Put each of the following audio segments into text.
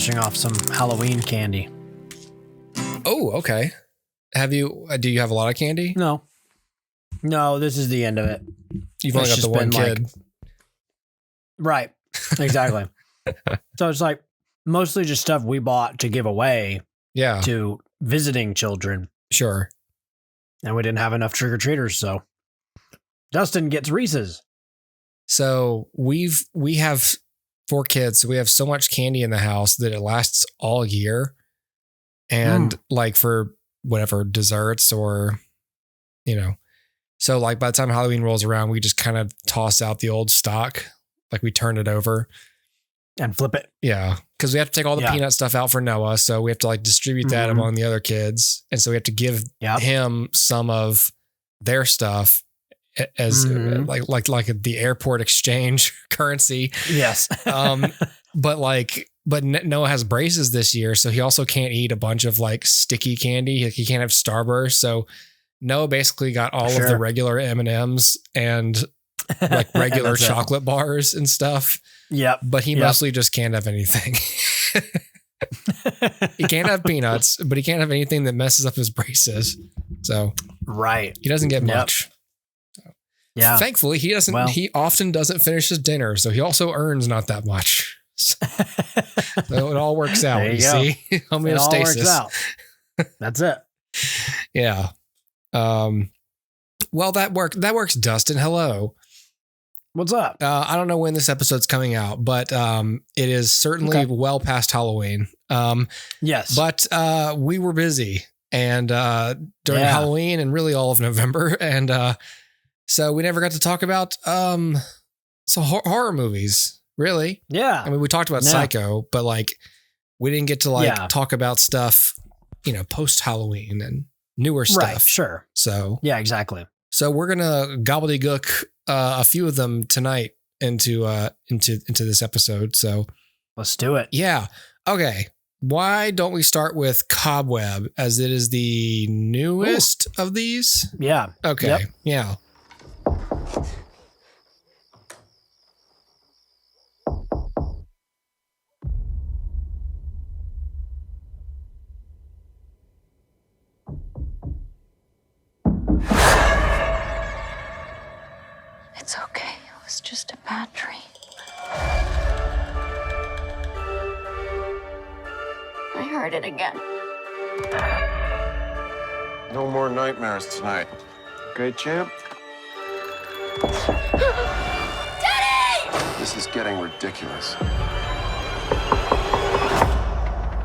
polishing off some Halloween candy. Oh, okay. Do you have a lot of candy? No, this is the end of it. You've only got the one kid. Right. Exactly. So it's like mostly just stuff we bought to give away to visiting children. Sure. And we didn't have enough trick-or-treaters, so Dustin gets Reese's. So we have 4 kids, so we have so much candy in the house that it lasts all year. And like for whatever desserts or, so like by the time Halloween rolls around, we just kind of toss out the old stock. Like we turn it over. And flip it. Yeah. Because we have to take all the peanut stuff out for Noah. So we have to like distribute that among the other kids. And so we have to give him some of their stuff as like the airport exchange currency. Yes. But Noah has braces this year. So he also can't eat a bunch of like sticky candy. He can't have Starburst. So Noah basically got all of the regular M&Ms and like regular chocolate bars and stuff. Yep. But he mostly just can't have anything. He can't have peanuts, but he can't have anything that messes up his braces. So he doesn't get much. Yeah. Thankfully, he doesn't. Well, he often doesn't finish his dinner, so he also earns not that much. So it all works out. You see, homeostasis. It all works out. That's it. Yeah. Well, that works. Dustin, hello. What's up? I don't know when this episode's coming out, but it is certainly well past Halloween. Yes. But we were busy and during Halloween and really all of November. And so we never got to talk about horror movies, really. Yeah. I mean, we talked about Psycho, but like we didn't get to talk about stuff, post Halloween and newer stuff. Right, sure. So yeah, exactly. So we're gonna gobbledygook a few of them tonight into this episode. So let's do it. Yeah. Okay. Why don't we start with Cobweb, as it is the newest of these? Yeah. Okay. Yep. Yeah. It's okay. It was just a bad dream. I heard it again. No more nightmares tonight. Okay, champ? Daddy! This is getting ridiculous.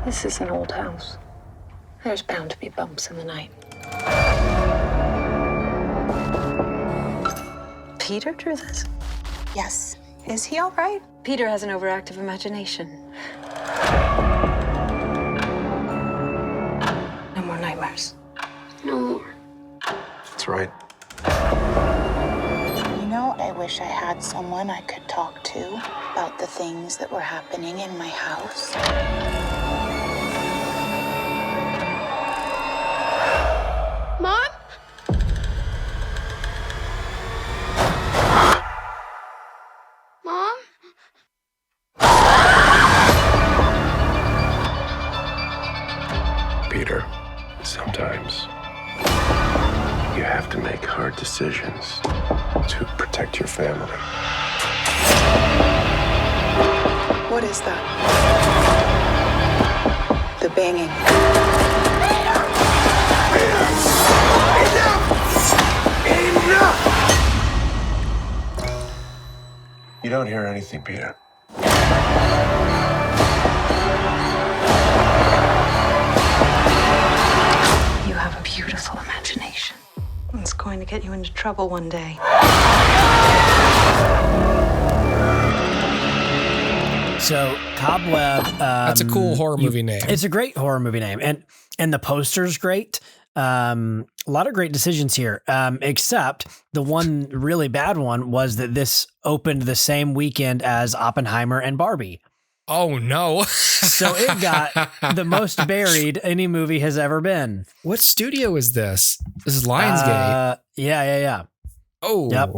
This is an old house. There's bound to be bumps in the night. Peter drew this? Yes. Is he all right? Peter has an overactive imagination. No more nightmares. No more. That's right. You know, I wish I had someone I could talk to about the things that were happening in my house. Mom? Mom? Peter, sometimes you have to make hard decisions to protect your family. What is that? The banging. Enough! You don't hear anything, Peter. You have a beautiful imagination. It's going to get you into trouble one day. So Cobweb. That's a cool horror movie name. It's a great horror movie name, and the poster's great. A lot of great decisions here, except the one really bad one was that this opened the same weekend as Oppenheimer and Barbie. Oh, no. So it got the most buried any movie has ever been. What studio is this? This is Lionsgate. Yeah. Oh. Yep.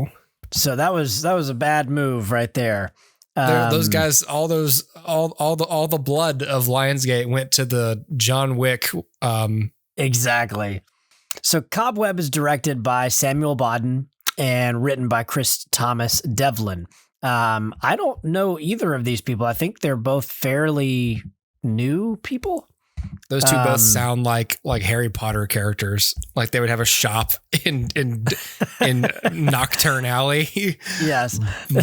So that was a bad move right there. Those guys, all the blood of Lionsgate went to the John Wick. Exactly. So Cobweb is directed by Samuel Bodden and written by Chris Thomas Devlin. I don't know either of these people. I think they're both fairly new people. Those two both sound like Harry Potter characters. Like they would have a shop in Nocturne Alley. Yes.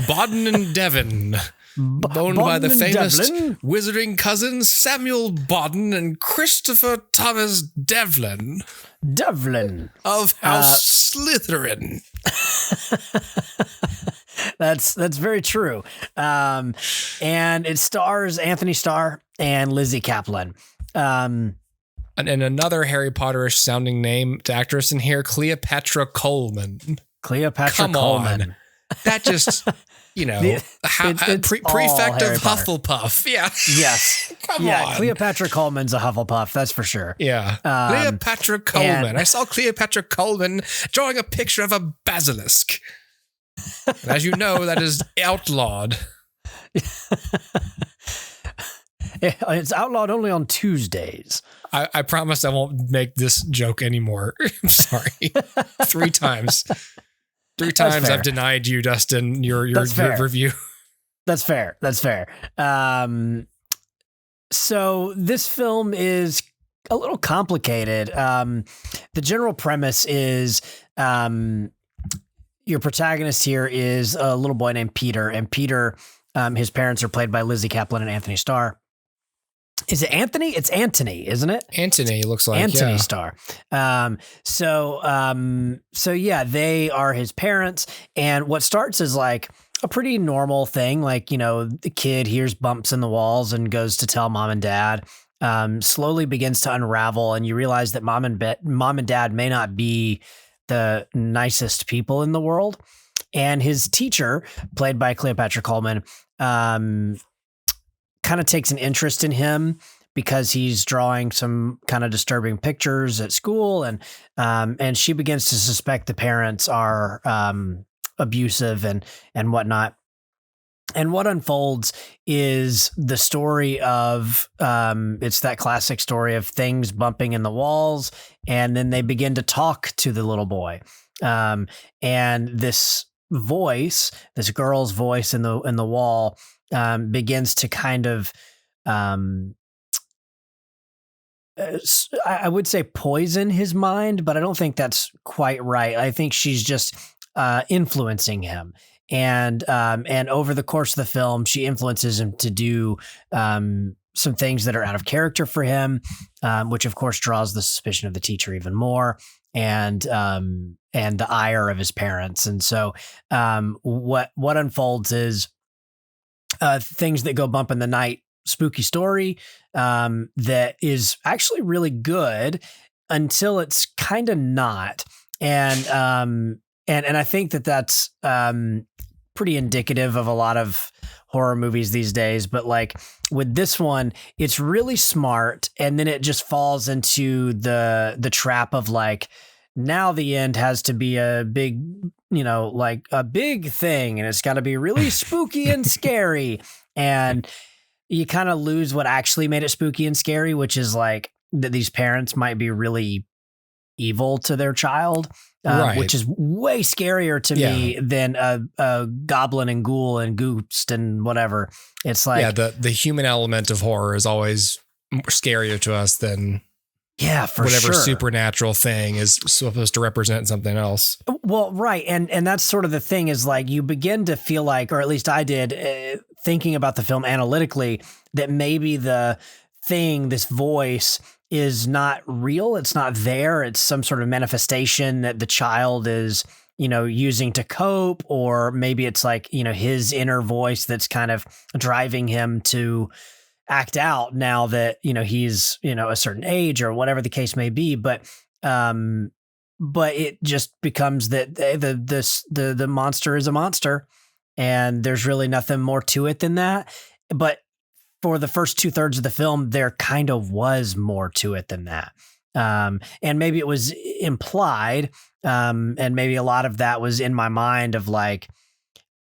Bodden and Devon. Owned by the famous Devlin? wizarding cousins Samuel Bodden and Christopher Thomas Devlin of House Slytherin. That's very true. And it stars Anthony Starr and Lizzie Kaplan. And another Harry Potterish sounding name to actress in here, Cleopatra Coleman. Come Coleman. On. That just, prefect of Hufflepuff. Yeah. Yes. Come on. Cleopatra Coleman's a Hufflepuff. That's for sure. Yeah. Cleopatra Coleman. I saw Cleopatra Coleman drawing a picture of a basilisk. And as you know, that is outlawed. It's outlawed only on Tuesdays. I promise I won't make this joke anymore. I'm sorry. 3 times. 3 times I've denied you, Dustin, your review. That's fair. So this film is a little complicated. The general premise is your protagonist here is a little boy named Peter, and Peter, his parents are played by Lizzie Kaplan and Anthony Starr. Is it Anthony? It's Antony, isn't it? Antony looks like Anthony Starr. So yeah, they are his parents. And what starts as like a pretty normal thing, like, the kid hears bumps in the walls and goes to tell mom and dad, slowly begins to unravel. And you realize that mom and dad may not be the nicest people in the world. And his teacher, played by Cleopatra Coleman, kind of takes an interest in him because he's drawing some kind of disturbing pictures at school, and she begins to suspect the parents are abusive and whatnot. And what unfolds is the story of it's that classic story of things bumping in the walls, and then they begin to talk to the little boy, and this voice, this girl's voice in the wall, begins to kind of, I would say poison his mind, but I don't think that's quite right. I think she's just influencing him. And over the course of the film, she influences him to do some things that are out of character for him, which of course draws the suspicion of the teacher even more, and the ire of his parents. And so what unfolds is things that go bump in the night, spooky story that is actually really good until it's kind of not. And I think that's pretty indicative of a lot of horror movies these days. But like with this one, it's really smart, and then it just falls into the trap of like, now the end has to be a big, like a big thing, and it's got to be really spooky and scary. And you kind of lose what actually made it spooky and scary, which is like that these parents might be really evil to their child, right, which is way scarier to me than a goblin and ghoul and ghost and whatever. It's like, the human element of horror is always scarier to us than for whatever sure. supernatural thing is supposed to represent something else. Well, right. And that's sort of the thing, is like you begin to feel like, or at least I did, thinking about the film analytically, that maybe the thing, this voice, is not real. It's not there. It's some sort of manifestation that the child is, using to cope, or maybe it's like, his inner voice that's kind of driving him to act out now that, he's, a certain age or whatever the case may be. But it just becomes that the monster is a monster, and there's really nothing more to it than that. But for the first 2/3 of the film, there kind of was more to it than that. And maybe it was implied. And maybe a lot of that was in my mind of like,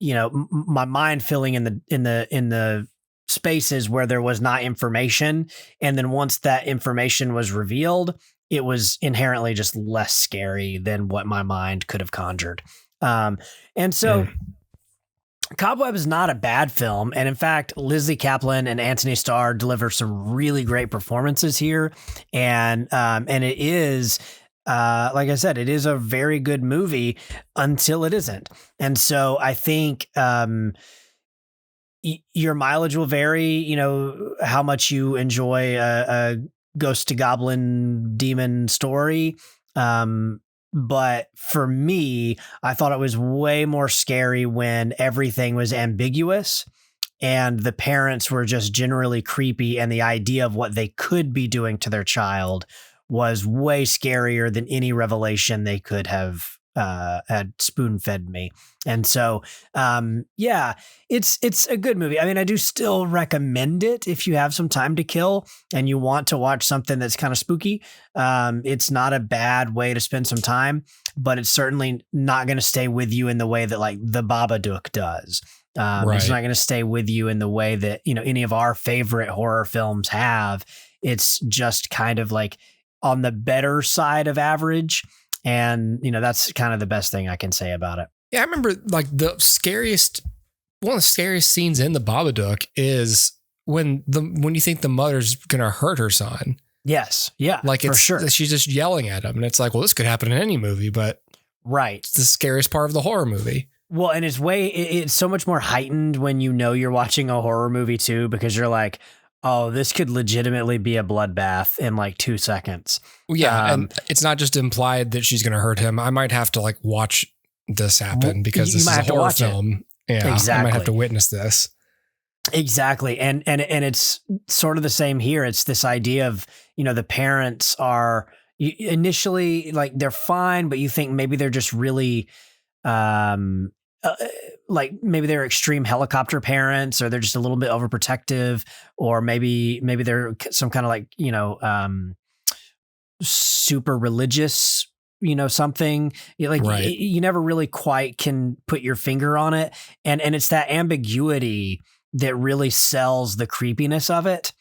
my mind filling in the spaces where there was not information. And then once that information was revealed, it was inherently just less scary than what my mind could have conjured. And so Cobweb is not a bad film. And in fact, Lizzie Kaplan and Anthony Starr deliver some really great performances here. And it is, like I said, it is a very good movie until it isn't. And so I think, your mileage will vary, how much you enjoy a ghost to goblin demon story. But for me, I thought it was way more scary when everything was ambiguous and the parents were just generally creepy, and the idea of what they could be doing to their child was way scarier than any revelation they could have had spoon-fed me. And so, it's a good movie. I mean, I do still recommend it if you have some time to kill and you want to watch something that's kind of spooky. It's not a bad way to spend some time, but it's certainly not going to stay with you in the way that like The Babadook does. It's not going to stay with you in the way that, any of our favorite horror films have. It's just kind of like on the better side of average. And, that's kind of the best thing I can say about it. Yeah, I remember like one of the scariest scenes in The Babadook is when you think the mother's going to hurt her son. Yes. Yeah. Like for sure. She's just yelling at him. And it's like, well, this could happen in any movie, but it's the scariest part of the horror movie. Well, and it's so much more heightened when you're watching a horror movie too, because you're like, oh, this could legitimately be a bloodbath in like 2 seconds. Yeah. And it's not just implied that she's going to hurt him. I might have to like watch this happen because this is a horror film. Yeah. Exactly. I might have to witness this. Exactly. And it's sort of the same here. It's this idea of, the parents are initially like they're fine, but you think maybe they're just really, like maybe they're extreme helicopter parents, or they're just a little bit overprotective, or maybe they're some kind of like, super religious, something like you never really quite can put your finger on it. And it's that ambiguity that really sells the creepiness of it.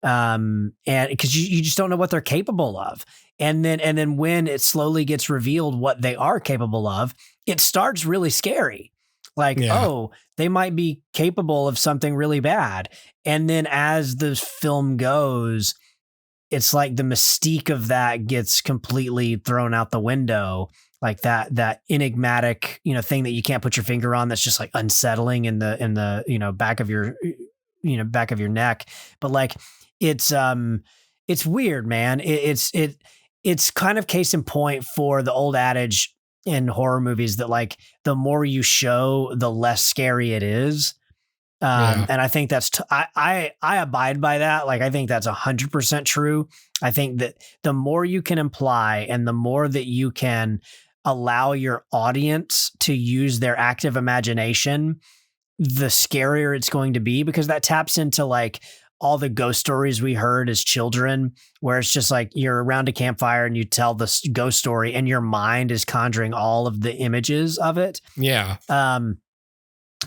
And because you just don't know what they're capable of. And then when it slowly gets revealed what they are capable of, it starts really scary. Like, oh, they might be capable of something really bad. And then as the film goes, it's like the mystique of that gets completely thrown out the window. Like that enigmatic, thing that you can't put your finger on. That's just like unsettling in the, back of your neck. But like, it's weird, man. It's kind of case in point for the old adage in horror movies that like the more you show, the less scary it is. And I think that's, I abide by that. Like, I think that's 100% true. I think that the more you can imply and the more that you can allow your audience to use their active imagination, the scarier it's going to be, because that taps into like all the ghost stories we heard as children, where it's just like you're around a campfire and you tell the ghost story and your mind is conjuring all of the images of it. Yeah.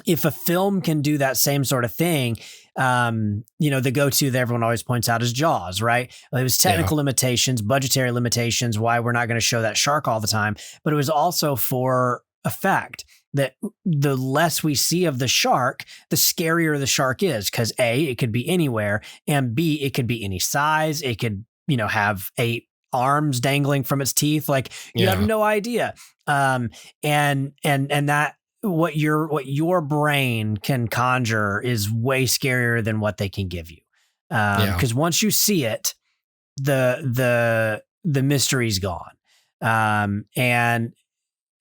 If a film can do that same sort of thing, the go-to that everyone always points out is Jaws, right? It was technical limitations, budgetary limitations, why we're not going to show that shark all the time. But it was also for effect, that the less we see of the shark, the scarier the shark is, because A, it could be anywhere, and B, it could be any size. It could, have 8 arms dangling from its teeth. Like you have no idea. And that, what your brain can conjure is way scarier than what they can give you. Because once you see it, the mystery's gone. And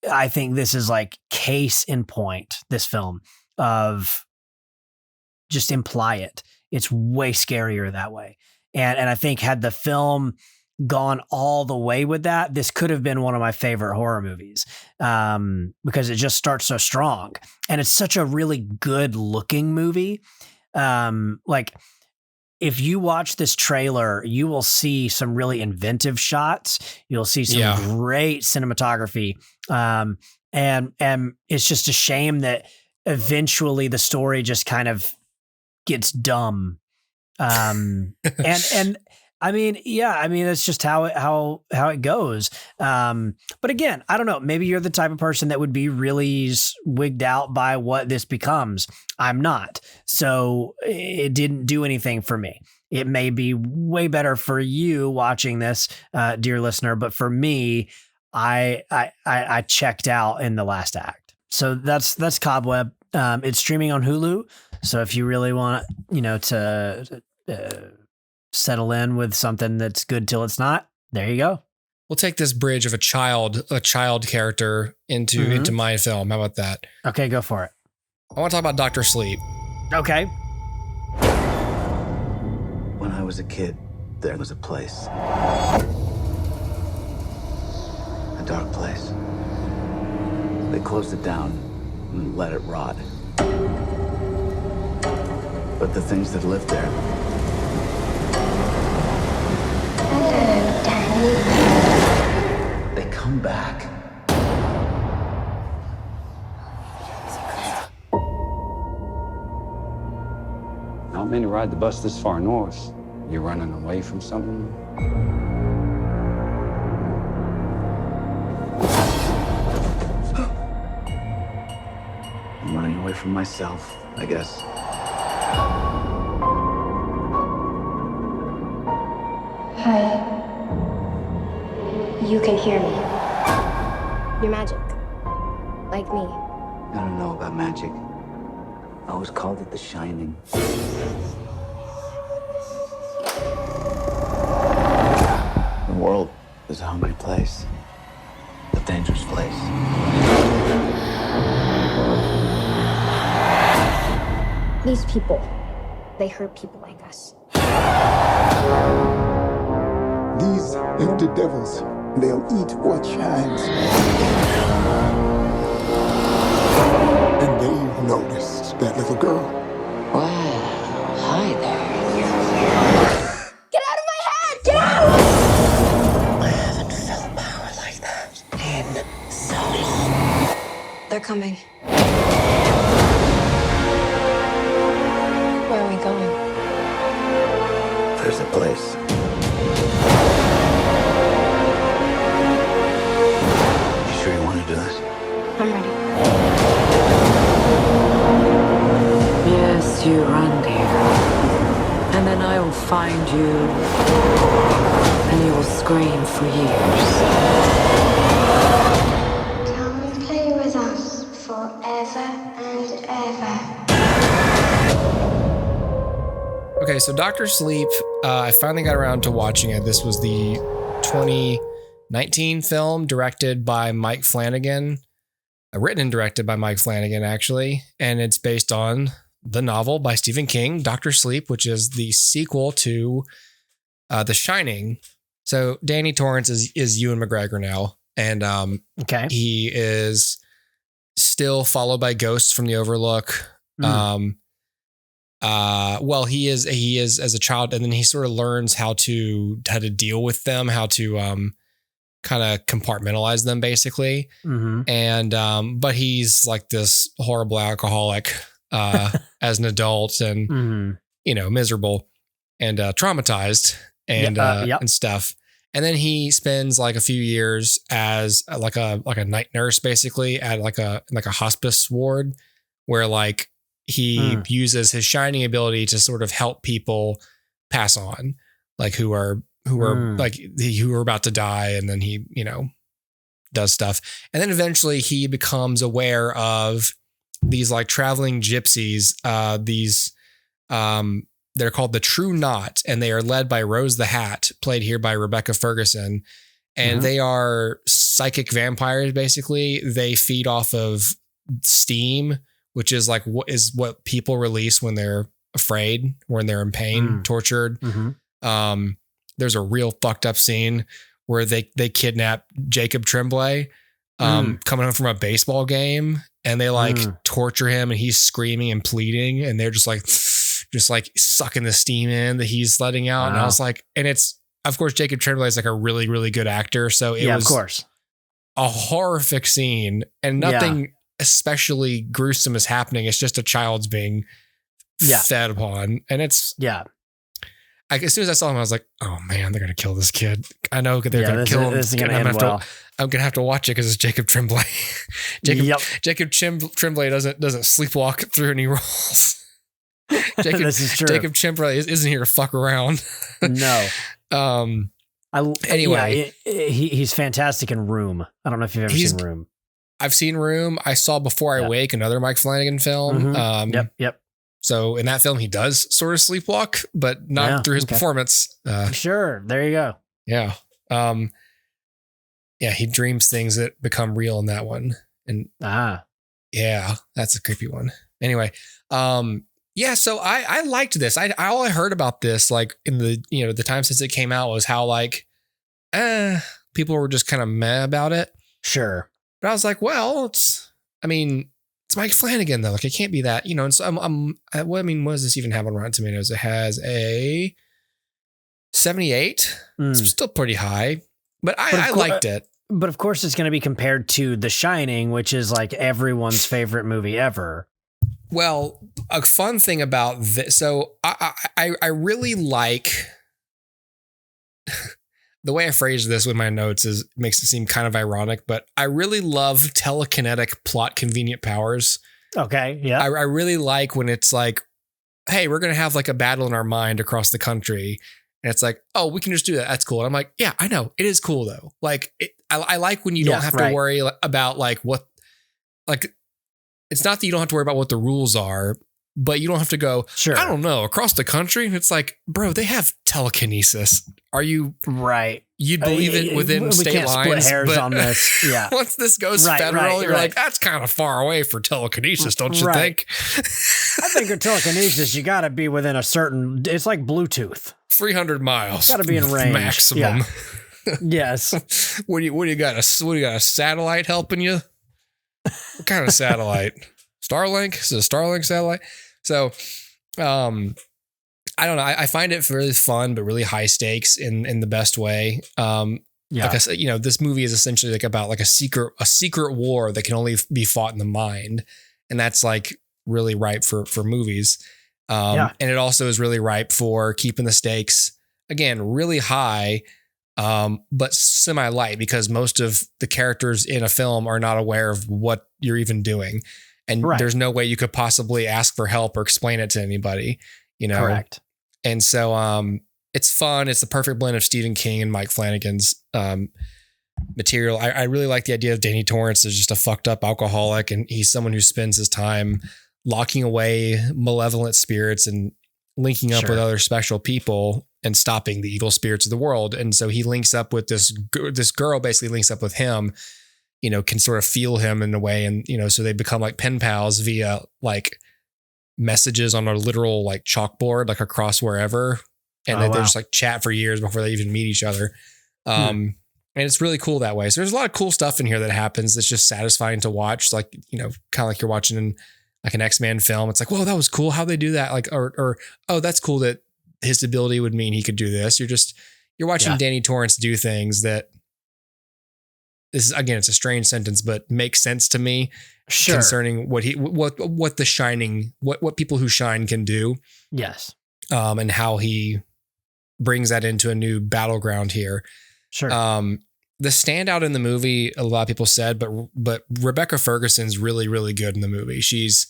I think this is like case in point, this film, of just imply it. It's way scarier that way. And I think had the film gone all the way with that, this could have been one of my favorite horror movies, because it just starts so strong and it's such a really good looking movie. Like if you watch this trailer, you will see some really inventive shots. You'll see some great cinematography. And it's just a shame that eventually the story just kind of gets dumb. And I mean, yeah, I mean, it's just how it goes. But again, I don't know, maybe you're the type of person that would be really wigged out by what this becomes. I'm not. So it didn't do anything for me. It may be way better for you watching this, dear listener, but for me, I checked out in the last act. So that's Cobweb. It's streaming on Hulu. So if you really want, to settle in with something that's good till it's not, there you go. We'll take this bridge of a child character into my film. How about that? Okay, go for it. I want to talk about Dr. Sleep. Okay. When I was a kid, there was a place. A dark place. They closed it down and let it rot. But the things that lived there... Hello, Danny. They come back. Not many ride the bus this far north. You're running away from something? I'm running away from myself, I guess. Hi. You can hear me. You're magic. Like me. I don't know about magic. I always called it the Shining. The world is a hungry place. A dangerous place. These people, they hurt people like us. These empty devils, they'll eat what shines. And they've noticed that little girl. Well, hi there. Get out of my head! Get out! I haven't felt power like that in so long. They're coming. Where are we going? There's a place. You sure you want to do this? I'm ready. Yes, you run, dear. And then I will find you, and you will scream for years. Come and play with us forever and ever. Okay, so Dr. Sleep, I finally got around to watching it. This was the 2019 film directed by Mike Flanagan, written and directed by Mike Flanagan, actually. And it's based on the novel by Stephen King, Dr. Sleep, which is the sequel to The Shining. So Danny Torrance is Ewan McGregor now. And Okay. he is still followed by ghosts from the Overlook. Well, he is as a child, and then he sort of learns how to deal with them, how to kind of compartmentalize them, basically. And but he's like this horrible alcoholic as an adult, and miserable and traumatized and stuff. And then he spends like a few years as like a night nurse, basically at like a hospice ward, where like he uses his shining ability to sort of help people pass on, like who are about to die. And then he, does stuff. And then eventually he becomes aware of these like traveling gypsies. They're called the True Knot, and they are led by Rose the Hat, played here by Rebecca Ferguson. And they are psychic vampires. Basically, they feed off of steam, which is like what people release when they're afraid, when they're in pain, tortured. There's a real fucked up scene where they kidnap Jacob Tremblay, coming home from a baseball game, and they like torture him, and he's screaming and pleading, and they're just like sucking the steam in that he's letting out. And I was like, and it's, of course, Jacob Tremblay is like a really, really good actor. So it was, of course, a horrific scene, and nothing especially gruesome is happening. It's just a child's being fed upon. And it's, as soon as I saw him, I was like, oh man, they're going to kill this kid. I know they're going to kill him. This is going to end well. I'm going to have to watch it because it's Jacob Tremblay. Jacob Tremblay doesn't sleepwalk through any roles. This is true. Jacob Tremblay isn't here to fuck around. No. Anyway, he's fantastic in Room. I don't know if you've ever seen Room. I've seen Room. I saw Before I Wake, another Mike Flanagan film. Mm-hmm. Yep. So in that film, he does sort of sleepwalk, but not through his performance. Sure. There you go. Yeah. He dreams things that become real in that one. And yeah, that's a creepy one. Anyway, so I liked this. All I heard about this, like in the, the time since it came out, was how like, people were just kind of meh about it. Sure. But I was like, well, it's Mike Flanagan though. Like it can't be that, and so what does this even have on Rotten Tomatoes? It has a 78. It's still pretty high, but I liked it. But of course it's going to be compared to The Shining, which is like everyone's favorite movie ever. Well, a fun thing about this, so I really like the way I phrased this with my notes makes it seem kind of ironic, but I really love telekinetic plot convenient powers. Okay. Yeah. I really like when it's like, hey, we're going to have like a battle in our mind across the country. And it's like, oh, we can just do that. That's cool. And I'm like, yeah, I know. It is cool though. Like I like when you don't have to worry about like what, like, it's not that you don't have to worry about what the rules are, but you don't have to go, sure, I don't know, across the country. It's like, bro, they have telekinesis. Are you right? You'd believe it within state lines. Split hairs on this. Yeah. Once this goes federal, you're like, that's kind of far away for telekinesis, don't you think? I think with telekinesis, you got to be within a certain. It's like Bluetooth. 300 miles. Got to be in range. Maximum. Yeah. Yes. What do you got? A satellite helping you? What kind of satellite? Starlink? Is it a Starlink satellite? So, I don't know. I find it really fun, but really high stakes in the best way. Like I said, this movie is essentially like about like a secret war that can only be fought in the mind. And that's like really ripe for movies. And it also is really ripe for keeping the stakes, again, really high, but semi-light, because most of the characters in a film are not aware of what you're even doing. And there's no way you could possibly ask for help or explain it to anybody, Correct. And so it's fun. It's the perfect blend of Stephen King and Mike Flanagan's material. I really like the idea of Danny Torrance as just a fucked up alcoholic, and he's someone who spends his time locking away malevolent spirits and linking up with other special people and stopping the evil spirits of the world. And so he links up with this girl, basically links up with him, can sort of feel him in a way. And, so they become like pen pals via like messages on a literal like chalkboard, like across wherever. And they just like chat for years before they even meet each other. And it's really cool that way. So there's a lot of cool stuff in here that happens that's just satisfying to watch. Like, kind of like you're watching like an X-Men film. It's like, whoa, that was cool. How'd they do that? Like, or oh, that's cool that his ability would mean he could do this. You're watching Danny Torrance do things that, this is, again, it's a strange sentence, but makes sense to me concerning what The Shining, what people who shine can do. Yes. And how he brings that into a new battleground here. Sure. The standout in the movie, a lot of people said, but Rebecca Ferguson's really, really good in the movie. She's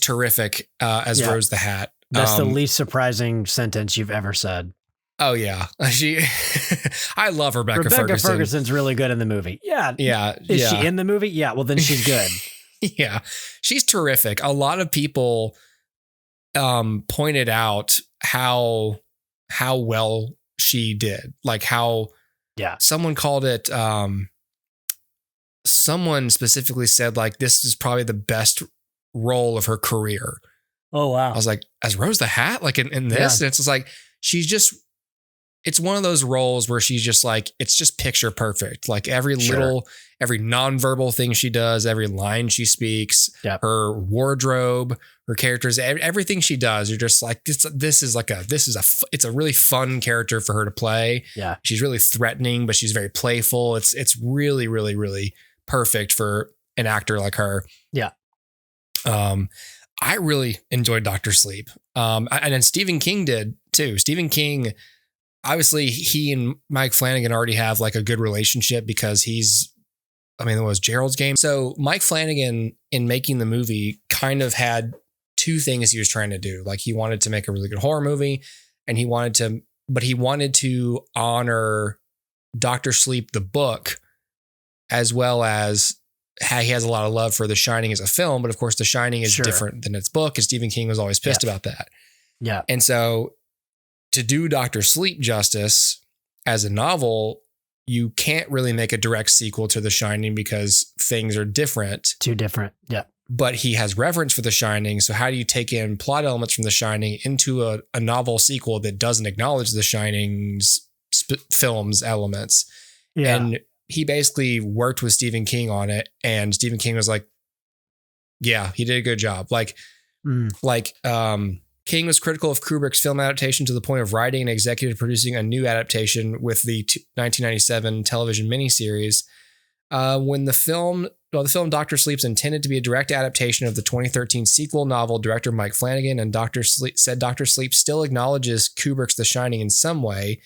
terrific as Rose the Hat. That's the least surprising sentence you've ever said. Oh yeah, I love Rebecca Ferguson. Ferguson's really good in the movie. Yeah. Is she in the movie? Yeah. Well, then she's good. Yeah, she's terrific. A lot of people pointed out how well she did. Like how someone called it. Someone specifically said like this is probably the best role of her career. Oh wow! I was like, as Rose the Hat, like in this, and it's just like she's just. It's one of those roles where she's just like, it's just picture perfect. Like every nonverbal thing she does, every line she speaks, her wardrobe, her characters, everything she does, you're just like, it's a really fun character for her to play. Yeah. She's really threatening, but she's very playful. It's really, really, really perfect for an actor like her. Yeah. I really enjoyed Dr. Sleep. And then Stephen King did too. Stephen King, obviously he and Mike Flanagan already have like a good relationship because it was Gerald's Game. So Mike Flanagan, in making the movie, kind of had two things he was trying to do. Like he wanted to make a really good horror movie, and he wanted to honor Dr. Sleep, the book, as well as how he has a lot of love for The Shining as a film. But of course, The Shining is different than its book, and Stephen King was always pissed about that. Yeah. And so to do Dr. Sleep justice as a novel, you can't really make a direct sequel to The Shining because things are different. Too different. Yeah. But he has reverence for The Shining. So how do you take in plot elements from The Shining into a novel sequel that doesn't acknowledge The Shining's film's elements? Yeah. And he basically worked with Stephen King on it. And Stephen King was like, yeah, he did a good job. King was critical of Kubrick's film adaptation to the point of writing and executive producing a new adaptation with the 1997 television miniseries. When the film Dr. Sleep's intended to be a direct adaptation of the 2013 sequel novel, director Mike Flanagan and Dr. Sleep still acknowledges Kubrick's The Shining in some way.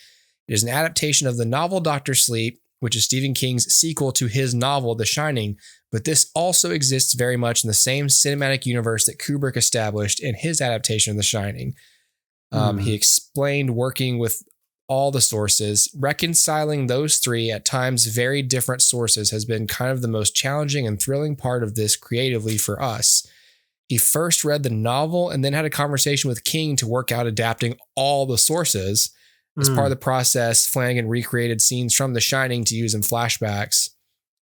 It is an adaptation of the novel Dr. Sleep, which is Stephen King's sequel to his novel The Shining, but this also exists very much in the same cinematic universe that Kubrick established in his adaptation of The Shining. He explained working with all the sources, reconciling those three at times very different sources has been kind of the most challenging and thrilling part of this creatively for us. He first read the novel and then had a conversation with King to work out adapting all the sources. As part of the process, Flanagan recreated scenes from The Shining to use in flashbacks.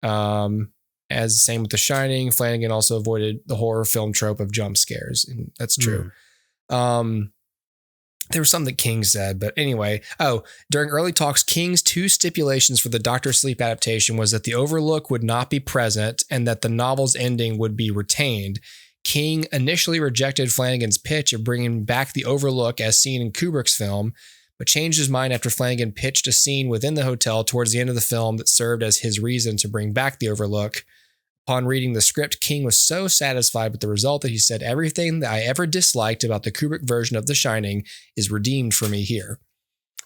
As the same with The Shining, Flanagan also avoided the horror film trope of jump scares. And that's true. There was something that King said, but anyway. During early talks, King's two stipulations for the Dr. Sleep adaptation was that the Overlook would not be present and that the novel's ending would be retained. King initially rejected Flanagan's pitch of bringing back the Overlook as seen in Kubrick's film, but changed his mind after Flanagan pitched a scene within the hotel towards the end of the film that served as his reason to bring back the Overlook. Upon reading the script, King was so satisfied with the result that he said, "Everything that I ever disliked about the Kubrick version of The Shining is redeemed for me here."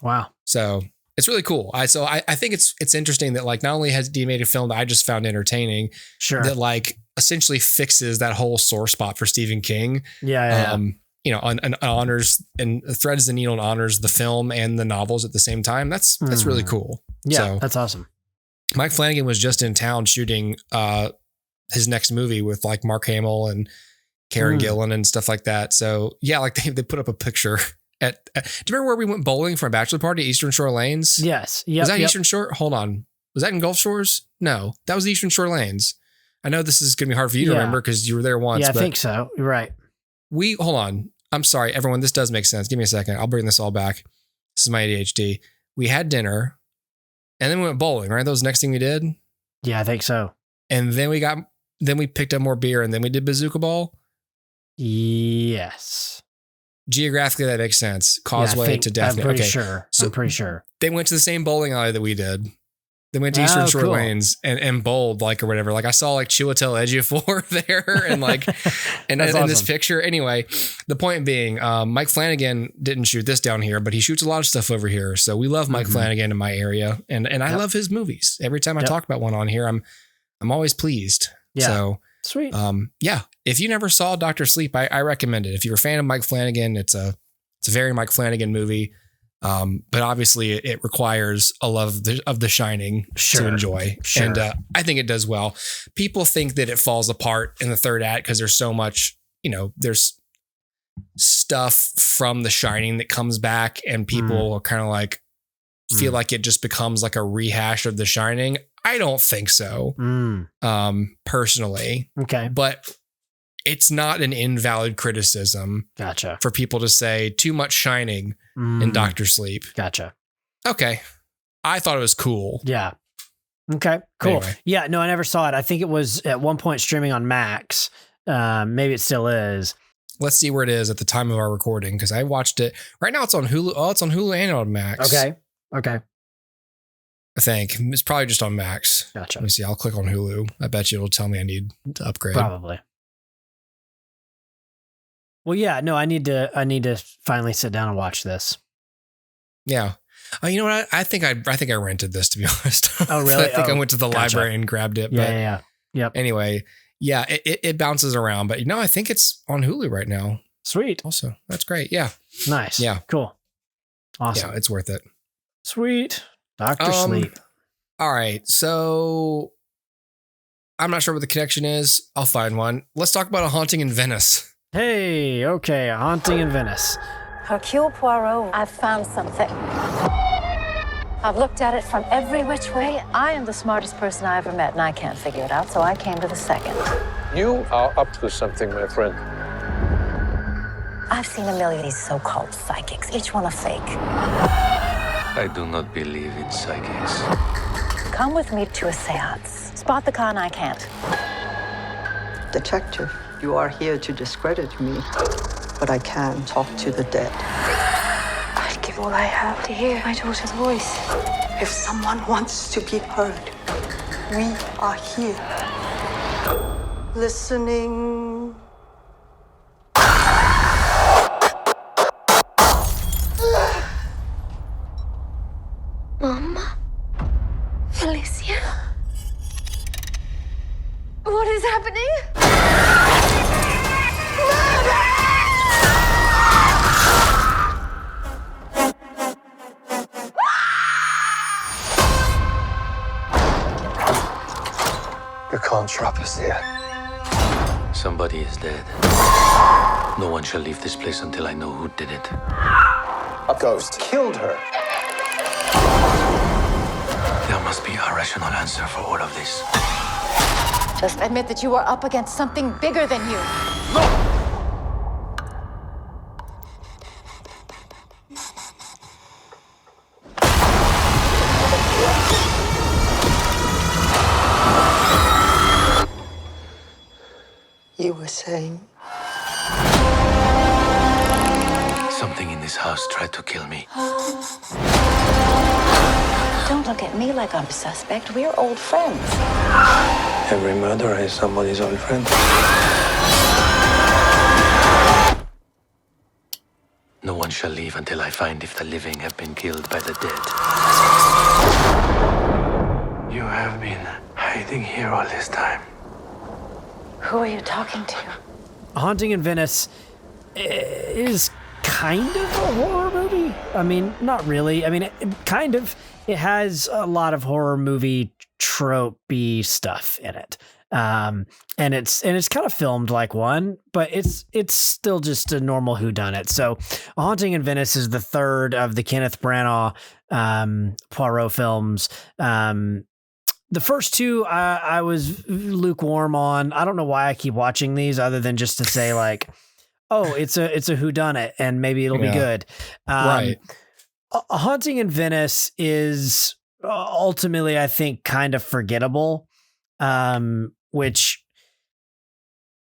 Wow. So it's really cool. I think it's interesting that like not only has he made a film that I just found entertaining, that like essentially fixes that whole sore spot for Stephen King. Yeah. And honors and threads the needle and honors the film and the novels at the same time. That's really cool. Yeah, so, that's awesome. Mike Flanagan was just in town shooting his next movie with like Mark Hamill and Karen Gillan and stuff like that. So yeah, like they put up a picture do you remember where we went bowling for a bachelor party, Eastern Shore Lanes? Yes. Was that Eastern Shore? Hold on. Was that in Gulf Shores? No, that was Eastern Shore Lanes. I know this is going to be hard for you to remember because you were there once. Yeah, I think so. You're right. Hold on. I'm sorry, everyone. This does make sense. Give me a second. I'll bring this all back. This is my ADHD. We had dinner and then we went bowling, right? That was the next thing we did. Yeah, I think so. And then we picked up more beer and then we did bazooka ball. Yes. Geographically, that makes sense. Causeway to Daphne. I'm pretty sure. So I'm pretty sure. They went to the same bowling alley that we did. They went to Eastern Shore Lanes and bowled like or whatever. Like I saw like Chiwetel Ejiofor there and like and in this picture. Anyway, the point being, Mike Flanagan didn't shoot this down here, but he shoots a lot of stuff over here. So we love Mike Flanagan in my area, and I love his movies. Every time I talk about one on here, I'm always pleased. Yeah. So sweet. If you never saw Dr. Sleep, I recommend it. If you're a fan of Mike Flanagan, it's a very Mike Flanagan movie. But obviously it requires a love of the Shining to enjoy. Sure. And I think it does well. People think that it falls apart in the third act because there's so much, there's stuff from the Shining that comes back and people are kind of like feel like it just becomes like a rehash of the Shining. I don't think so. Personally. Okay. But it's not an invalid criticism. Gotcha. For people to say too much Shining in Dr. Sleep. Gotcha. Okay. I thought it was cool. Yeah. Okay, cool. Anyway. Yeah, no, I never saw it. I think it was at one point streaming on Max. Maybe it still is. Let's see where it is at the time of our recording, because I watched it. Right now it's on Hulu. Oh, it's on Hulu and on Max. Okay. I think it's probably just on Max. Gotcha. Let me see. I'll click on Hulu. I bet you it'll tell me I need to upgrade. Probably. Well, yeah, no, I need to finally sit down and watch this. Yeah. You know what? I think I rented this, to be honest. Oh, really? I think I went to the library and grabbed it. But Yeah. Yep. anyway, yeah, it bounces around. But I think it's on Hulu right now. Sweet. Also, that's great. Yeah. Nice. Yeah. Cool. Awesome. Yeah, it's worth it. Sweet. Dr. Sleep. All right. So I'm not sure what the connection is. I'll find one. Let's talk about A Haunting in Venice. Hey, okay, A Haunting in Venice. Hercule Poirot, I've found something. I've looked at it from every which way. I am the smartest person I ever met, and I can't figure it out, so I came to the second. You are up to something, my friend. I've seen a million of these so-called psychics, each one a fake. I do not believe in psychics. Come with me to a seance. Spot the con I can't. Detective, you are here to discredit me, but I can talk to the dead. I'd give all I have to hear my daughter's voice. If someone wants to be heard, we are here. Listening. Mama? Felicia? What is happening? You can't trap us here. Somebody is dead. No one shall leave this place until I know who did it. A ghost killed her. There must be a rational answer for all of this. Just admit that you are up against something bigger than you. You were saying? Something in this house tried to kill me. Don't look at me like I'm a suspect. We're old friends. Every murderer is somebody's old friend. No one shall leave until I find if the living have been killed by the dead. You have been hiding here all this time. Who are you talking to? A Haunting in Venice is kind of a horror movie. I mean, not really. I mean, kind of. It has a lot of horror movie tropey stuff in it. And it's kind of filmed like one, but it's still just a normal whodunit. So A Haunting in Venice is the third of the Kenneth Branagh Poirot films. The first two I was lukewarm on. I don't know why I keep watching these other than just to say like, oh, it's a whodunit and maybe it'll be good. Right. A Haunting in Venice is ultimately, I think, kind of forgettable, which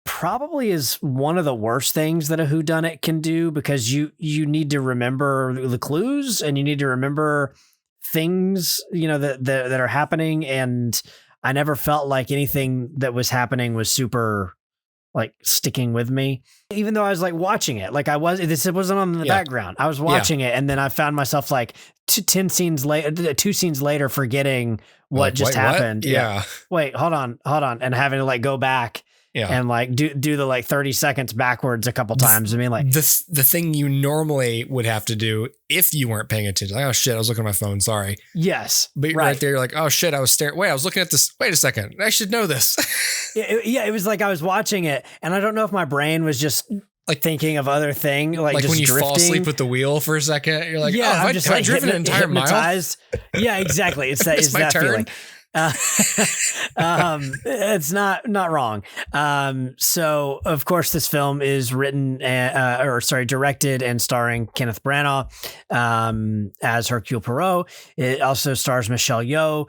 probably is one of the worst things that a whodunit can do, because you need to remember the clues and you need to remember things, that are happening. And I never felt like anything that was happening was super like sticking with me, even though I was like watching it. Like this wasn't on in the background. I was watching it. And then I found myself like 2 scenes later, forgetting what just happened. What? Yeah. Wait, hold on. And having to like go back and like do the like 30 seconds backwards a couple times. I mean, like the thing you normally would have to do if you weren't paying attention. Like, oh shit, I was looking at my phone. Sorry. Yes. But right there, you're like, oh shit, I was staring. Wait, I was looking at this. Wait a second. I should know this. It was like I was watching it and I don't know if my brain was just like thinking of other thing, like just when you drifting. fall asleep with the wheel for a second, you're like, yeah, oh, I'm just have like I driven an entire hypnotized. Mile? Yeah, exactly. It's that. It's my that turn. feeling. It's not wrong. So of course this film is directed and starring Kenneth Branagh as Hercule Poirot. It also stars Michelle Yeoh,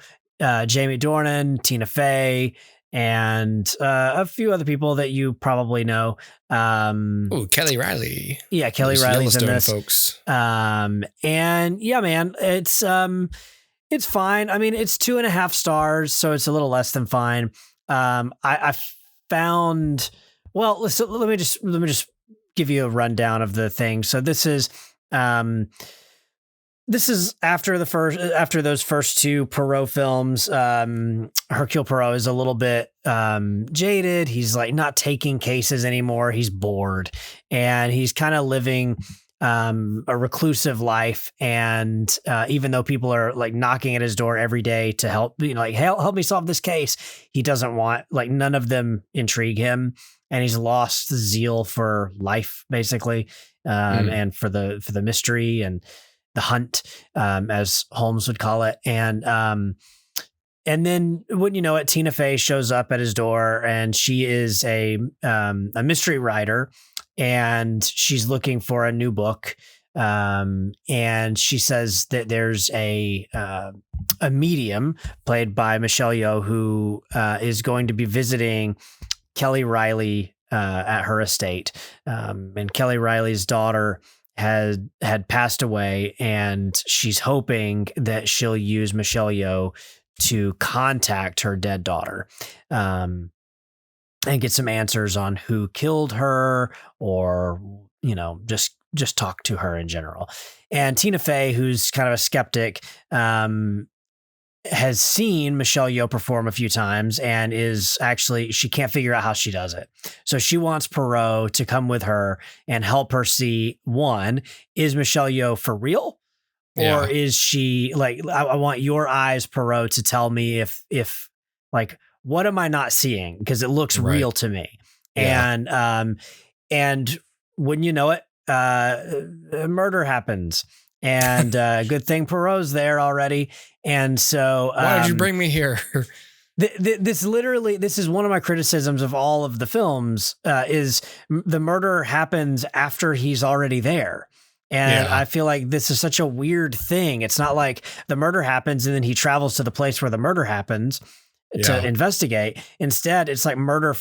Jamie Dornan, Tina Fey, and a few other people that you probably know. Kelly Riley. Yeah, Kelly Riley's in this, folks. And yeah, man, it's It's fine. I mean, it's 2.5 stars, so it's a little less than fine. I found, well, let me just give you a rundown of the thing. So this is after those first two Poirot films. Hercule Poirot is a little bit jaded. He's like not taking cases anymore. He's bored, and he's kind of living a reclusive life. And even though people are like knocking at his door every day to help, like, help me solve this case, he doesn't want, like, none of them intrigue him, and he's lost the zeal for life, basically, and for the mystery and the hunt, as Holmes would call it. And then, wouldn't you know it, Tina Fey shows up at his door, and she is a mystery writer, and she's looking for a new book. And she says that there's a medium played by Michelle Yeoh who is going to be visiting Kelly Riley at her estate. And Kelly Riley's daughter had passed away, and she's hoping that she'll use Michelle Yeoh to contact her dead daughter, and get some answers on who killed her, or, just talk to her in general. And Tina Fey, who's kind of a skeptic, has seen Michelle Yeoh perform a few times, and she can't figure out how she does it. So she wants Poirot to come with her and help her see, one, is Michelle Yeoh for real? Or is she like, I want your eyes, Poirot, to tell me if like, what am I not seeing? Because it looks real to me. Yeah. And wouldn't you know it, a murder happens. And good thing Poirot's there already. And so why did you bring me here? This is one of my criticisms of all of the films, is the murder happens after he's already there. And I feel like this is such a weird thing. It's not like the murder happens and then he travels to the place where the murder happens to investigate. Instead, it's like murder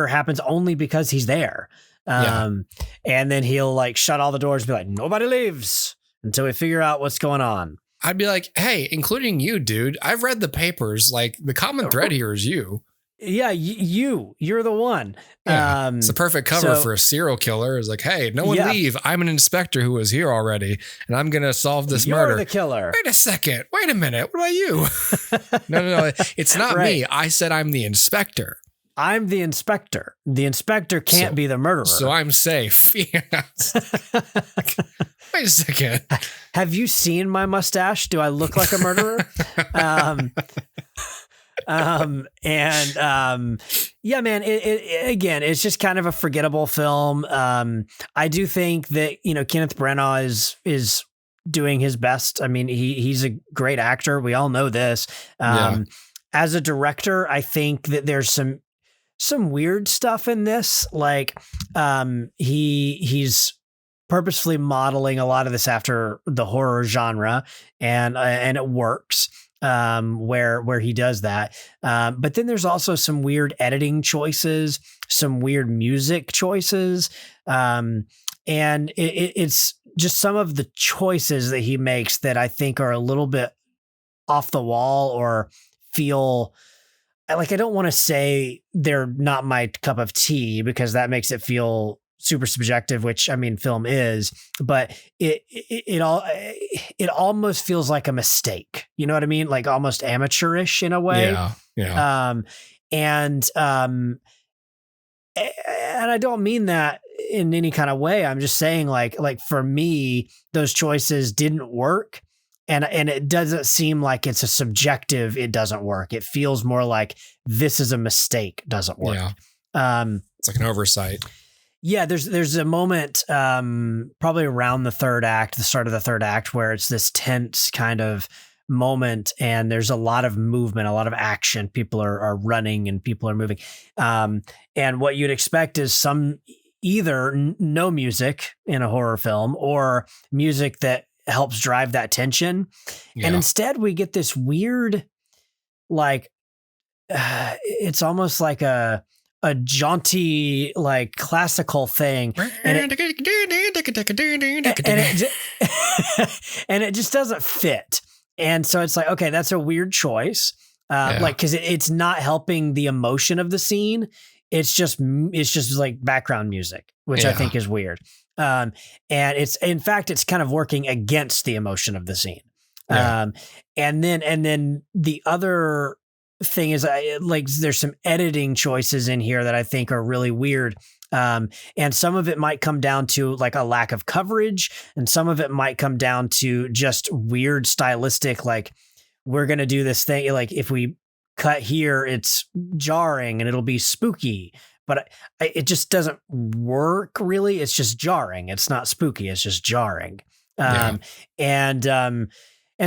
happens only because he's there. And then he'll like shut all the doors and be like, nobody leaves until we figure out what's going on. I'd be like, hey, including you, dude, I've read the papers. Like, the common thread here is you. Yeah, you're the one. Yeah, it's a perfect cover for a serial killer. It's like, hey, no one leave. I'm an inspector who was here already, and I'm going to solve this murder. You're the killer. Wait a second. Wait a minute. What about you? No. It's not me. I said I'm the inspector. I'm the inspector. The inspector can't be the murderer. So I'm safe. Wait a second. Have you seen my mustache? Do I look like a murderer? Yeah, man, it again, it's just kind of a forgettable film. I do think that, Kenneth Branagh is doing his best. I mean, he's a great actor. We all know this. As a director, I think that there's some weird stuff in this. Like, he's purposefully modeling a lot of this after the horror genre, and it works. Where he does that. But then there's also some weird editing choices, some weird music choices. And it's just some of the choices that he makes that I think are a little bit off the wall, or feel like, I don't want to say they're not my cup of tea, because that makes it feel super subjective, which, I mean, film is, but it almost feels like a mistake. You know what I mean? Like almost amateurish in a way. Yeah. And I don't mean that in any kind of way. I'm just saying, like for me, those choices didn't work. And it doesn't seem like it's a subjective, it doesn't work. It feels more like this is a mistake, doesn't work. Yeah. It's like an oversight. Yeah, there's a moment probably around the third act, the start of the third act, where it's this tense kind of moment, and there's a lot of movement, a lot of action. People are running and people are moving. And what you'd expect is either no music in a horror film, or music that helps drive that tension. Yeah. And instead we get this weird, like, it's almost like a jaunty, like, classical thing, and it just doesn't fit. And so it's like, okay, that's a weird choice. Like, cause it's not helping the emotion of the scene. It's just like background music, which I think is weird. And in fact, it's kind of working against the emotion of the scene. Yeah. And then the other thing is like, there's some editing choices in here that I think are really weird. And some of it might come down to like a lack of coverage, and some of it might come down to just weird stylistic, like we're going to do this thing. Like if we cut here, it's jarring and it'll be spooky, but it just doesn't work really. It's just jarring. It's not spooky. It's just jarring. And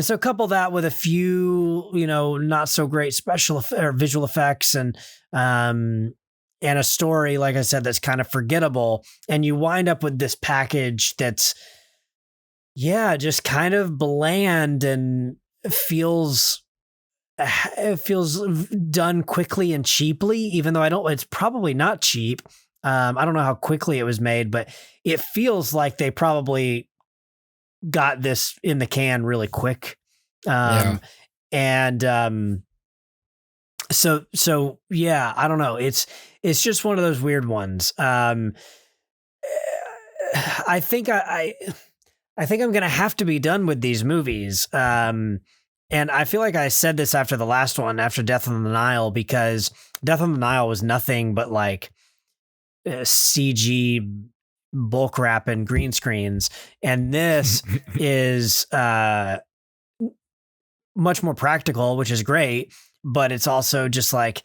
so couple that with a few, not so great special or visual effects and a story, like I said, that's kind of forgettable. And you wind up with this package that's, just kind of bland and it feels done quickly and cheaply, even though it's probably not cheap. I don't know how quickly it was made, but it feels like they probably got this in the can really quick. So I don't know. It's just one of those weird ones. I think I'm going to have to be done with these movies. And I feel like I said this after the last one, after Death on the Nile, because Death on the Nile was nothing but like CG bulk wrap and green screens. And this is much more practical, which is great, but it's also just like,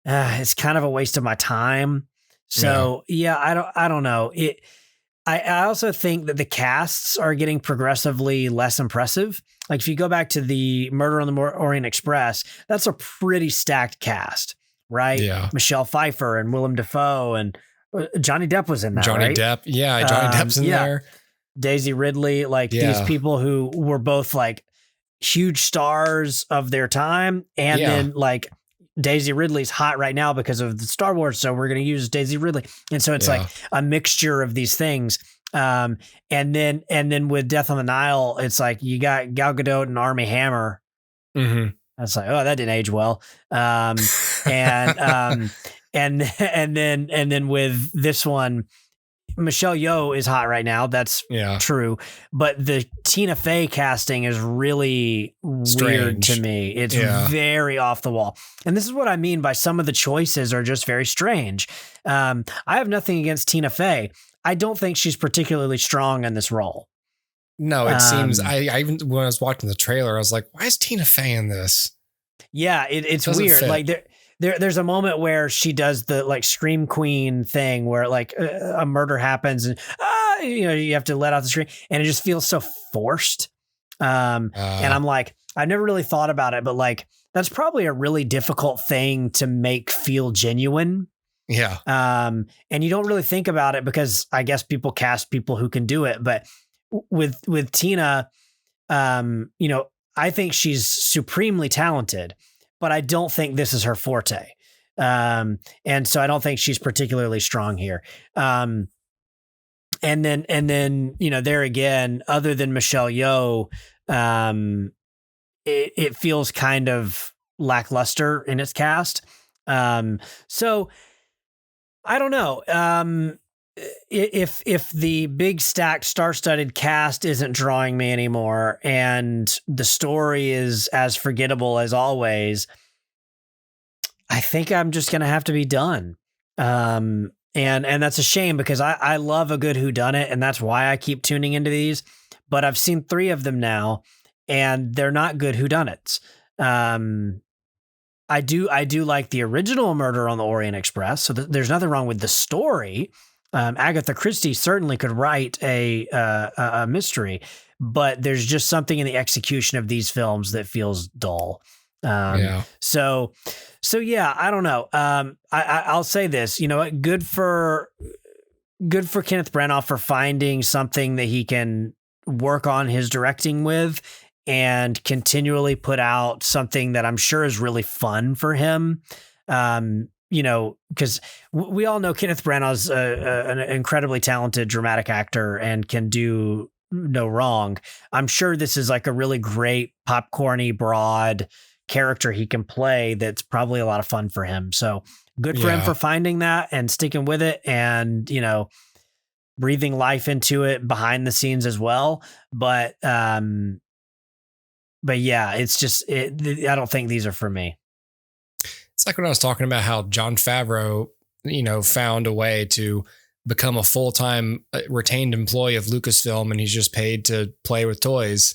it's kind of a waste of my time. So I don't know. I also think that the casts are getting progressively less impressive. Like if you go back to the Murder on the Orient Express, that's a pretty stacked cast, right? Yeah. Michelle Pfeiffer and Willem Dafoe and Johnny Depp was in that, Johnny right? Depp. Yeah. Johnny Depp's in there. Daisy Ridley, like these people who were both like huge stars of their time. And then like Daisy Ridley's hot right now because of the Star Wars. So we're going to use Daisy Ridley. And so it's like a mixture of these things. And then with Death on the Nile, it's like you got Gal Gadot and Armie Hammer. Mm-hmm. That's like, oh, that didn't age well. And then with this one, Michelle Yeoh is hot right now. That's true. But the Tina Fey casting is really weird to me. It's very off the wall. And this is what I mean by some of the choices are just very strange. I have nothing against Tina Fey. I don't think she's particularly strong in this role. No, it seems, I even, when I was watching the trailer, I was like, why is Tina Fey in this? Yeah, it's weird. Fit. Like there's a moment where she does the like Scream Queen thing where like a murder happens and you have to let out the scream and it just feels so forced. And I'm like, I've never really thought about it, but like that's probably a really difficult thing to make feel genuine. Yeah. And you don't really think about it because I guess people cast people who can do it, but with Tina, I think she's supremely talented, but I don't think this is her forte. And so I don't think she's particularly strong here. And then, there again, other than Michelle Yeoh, it feels kind of lackluster in its cast. So I don't know. If the big stacked star-studded cast isn't drawing me anymore and the story is as forgettable as always, I think I'm just going to have to be done. And that's a shame because I love a good whodunit and that's why I keep tuning into these, but I've seen 3 of them now and they're not good whodunits. I do like the original Murder on the Orient Express. So there's nothing wrong with the story. Agatha Christie certainly could write a mystery, but there's just something in the execution of these films that feels dull. So I don't know. I'll say this, good for Kenneth Branagh for finding something that he can work on his directing with and continually put out something that I'm sure is really fun for him. Because we all know Kenneth Branagh's an incredibly talented dramatic actor and can do no wrong. I'm sure this is like a really great popcorny, broad character he can play. That's probably a lot of fun for him. So good for him for finding that and sticking with it, and breathing life into it behind the scenes as well. But yeah, it's just I don't think these are for me. It's like when I was talking about how Jon Favreau, found a way to become a full-time retained employee of Lucasfilm, and he's just paid to play with toys.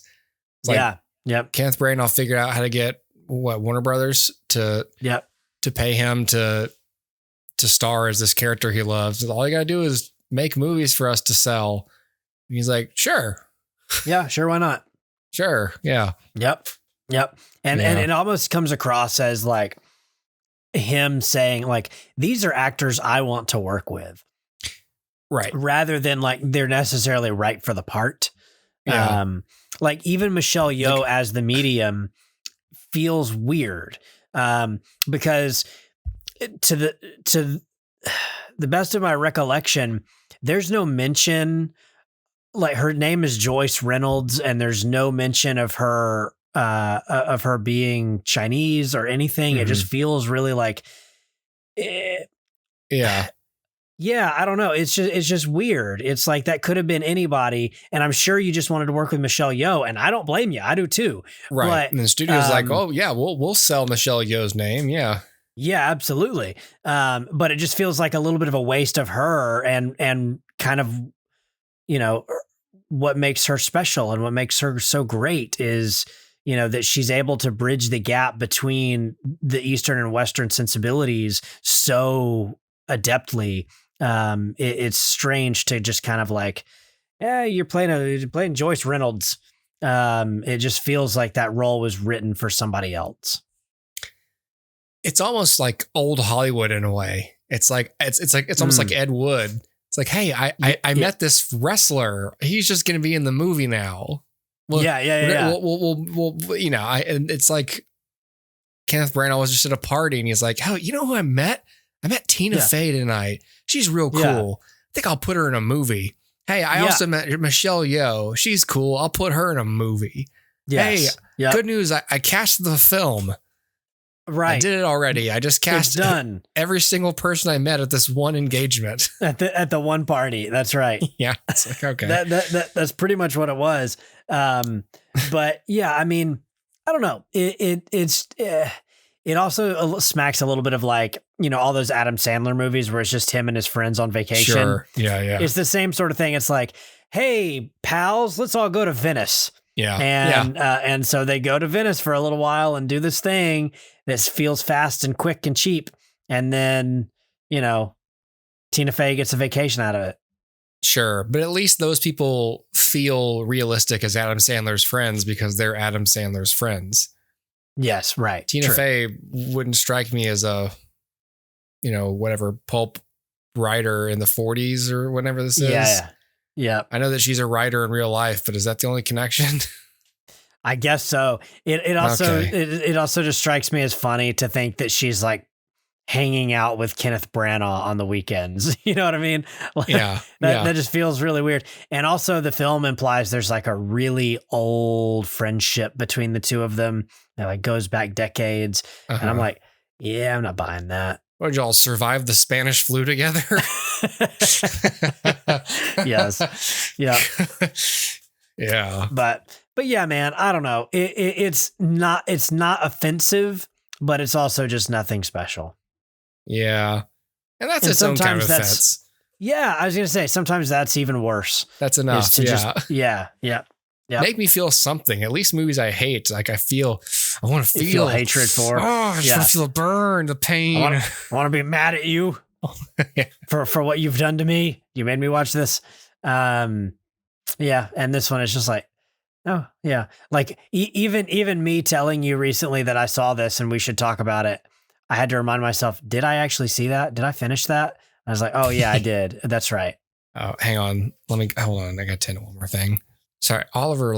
It's like, yep. Kenneth Branagh figured out how to get Warner Brothers to pay him to star as this character he loves. All you got to do is make movies for us to sell. And he's like, sure. Yeah, sure. Why not? Sure. Yeah. Yep. And it almost comes across as like him saying like, these are actors I want to work with. Right. Rather than like they're necessarily right for the part. Yeah. Like even Michelle Yeoh as the medium feels weird. Because to the best of my recollection, there's no mention, like her name is Joyce Reynolds, and there's no mention of her being Chinese or anything. It just feels really like, yeah, I don't know. It's just weird. It's like that could have been anybody, and I'm sure you just wanted to work with Michelle Yeoh, and I don't blame you. I do too. Right. But, and the studio's like, oh yeah, we'll sell Michelle Yeoh's name. Yeah. Yeah, absolutely. But it just feels like a little bit of a waste of her and kind of, what makes her special and what makes her so great is, that she's able to bridge the gap between the Eastern and Western sensibilities so adeptly. It's strange to just kind of like, you're playing Joyce Reynolds. It just feels like that role was written for somebody else. It's almost like old Hollywood in a way. It's almost like Ed Wood. It's like, hey, I met this wrestler. He's just going to be in the movie now. Well, yeah. Well, and it's like Kenneth Branagh was just at a party and he's like, oh, you know who I met? I met Tina Fey tonight. She's real cool. Yeah. I think I'll put her in a movie. Hey, I also met Michelle Yeoh. She's cool. I'll put her in a movie. Yes. Hey, good news. I cast the film. Right. I did it already. I just cast done. Every single person I met at this one engagement. At the one party. That's right. Yeah. It's like, okay. That's pretty much what it was. But yeah, I mean, I don't know. It also smacks a little bit of like, all those Adam Sandler movies where it's just him and his friends on vacation. Sure. Yeah. It's the same sort of thing. It's like, hey, pals, let's all go to Venice. Yeah. And so they go to Venice for a little while and do this thing that feels fast and quick and cheap. And then, Tina Fey gets a vacation out of it. Sure. But at least those people feel realistic as Adam Sandler's friends because they're Adam Sandler's friends. Yes. Right. Tina Fey wouldn't strike me as a, whatever pulp writer in the 40s or whatever this is. Yeah. I know that she's a writer in real life, but is that the only connection? I guess so. It also just strikes me as funny to think that she's like hanging out with Kenneth Branagh on the weekends. You know what I mean? Like, that just feels really weird. And also the film implies there's like a really old friendship between the two of them that like goes back decades. And I'm like, I'm not buying that. What, did y'all survive the Spanish flu together? Yes. Yeah. Yeah. But yeah, man, I don't know. It's not offensive, but it's also just nothing special. Yeah. And that's its own kind of offense. Yeah. I was going to say, sometimes that's even worse. That's enough. Yeah. Make me feel something. At least movies I hate. Like I want to feel hatred for. Oh, I just want to feel the burn, the pain. I want to be mad at you for what you've done to me. You made me watch this. And this one is just like, oh yeah. Like even me telling you recently that I saw this and we should talk about it. I had to remind myself, did I actually see that? Did I finish that? I was like, oh yeah, I did. That's right. Oh, hang on. Hold on. I got to tell you one more thing. Sorry. Oliver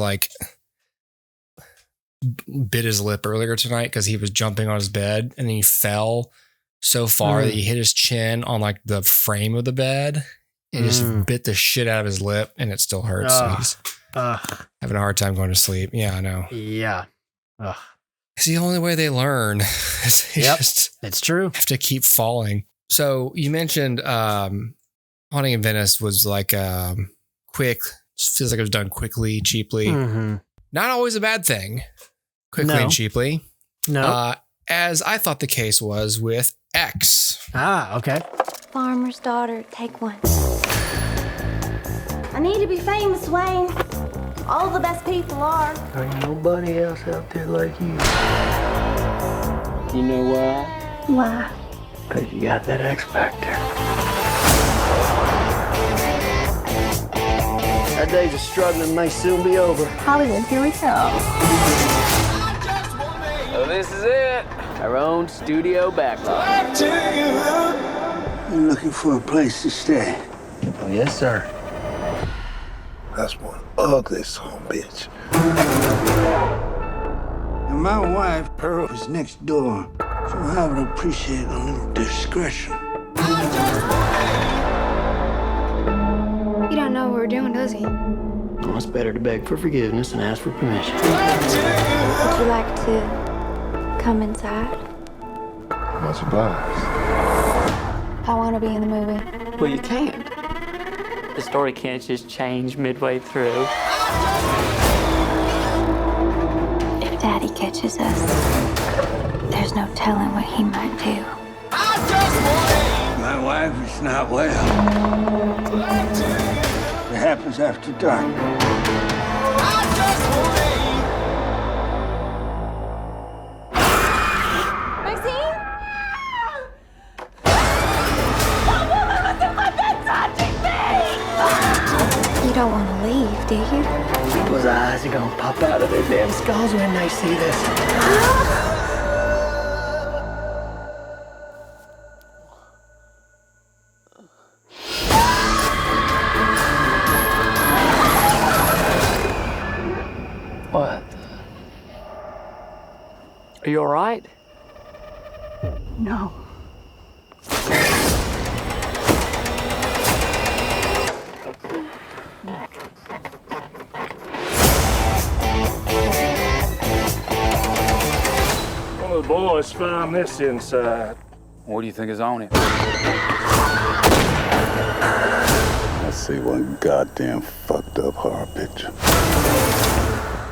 bit his lip earlier tonight because he was jumping on his bed and he fell so far that he hit his chin on like the frame of the bed and just bit the shit out of his lip and it still hurts. So Having a hard time going to sleep. Yeah, I know. Yeah. Ugh. It's the only way they learn. It's true. Have to keep falling. So you mentioned Haunting in Venice was like quick. Just feels like it was done quickly, cheaply. Mm-hmm. Not always a bad thing. Quickly and cheaply. No. As I thought the case was with X. Okay. Farmer's daughter, take one. I need to be famous, Wayne. All the best people are. Ain't nobody else out there like you. You know why? Why? Because you got that X factor. Our days of struggling may soon be over. Hollywood, here we go. So this is it. Our own studio backlot. You're looking for a place to stay. Oh, yes, sir. That's one ugly son of a bitch. And my wife, Pearl, is next door. So I would appreciate a little discretion. You don't know what we're doing, does he? Well, it's better to beg for forgiveness than ask for permission. Would you like to come inside? Much obliged. I want to be in the movie. Well, you can. The story can't just change midway through. If Daddy catches us, there's no telling what he might do. My wife is not well. It happens after dark. You don't want to leave, do you? People's eyes are gonna pop out of their damn skulls when they see this. What? Are you all right? No. One of the boys found this inside. What do you think is on it? I see one goddamn fucked up horror picture.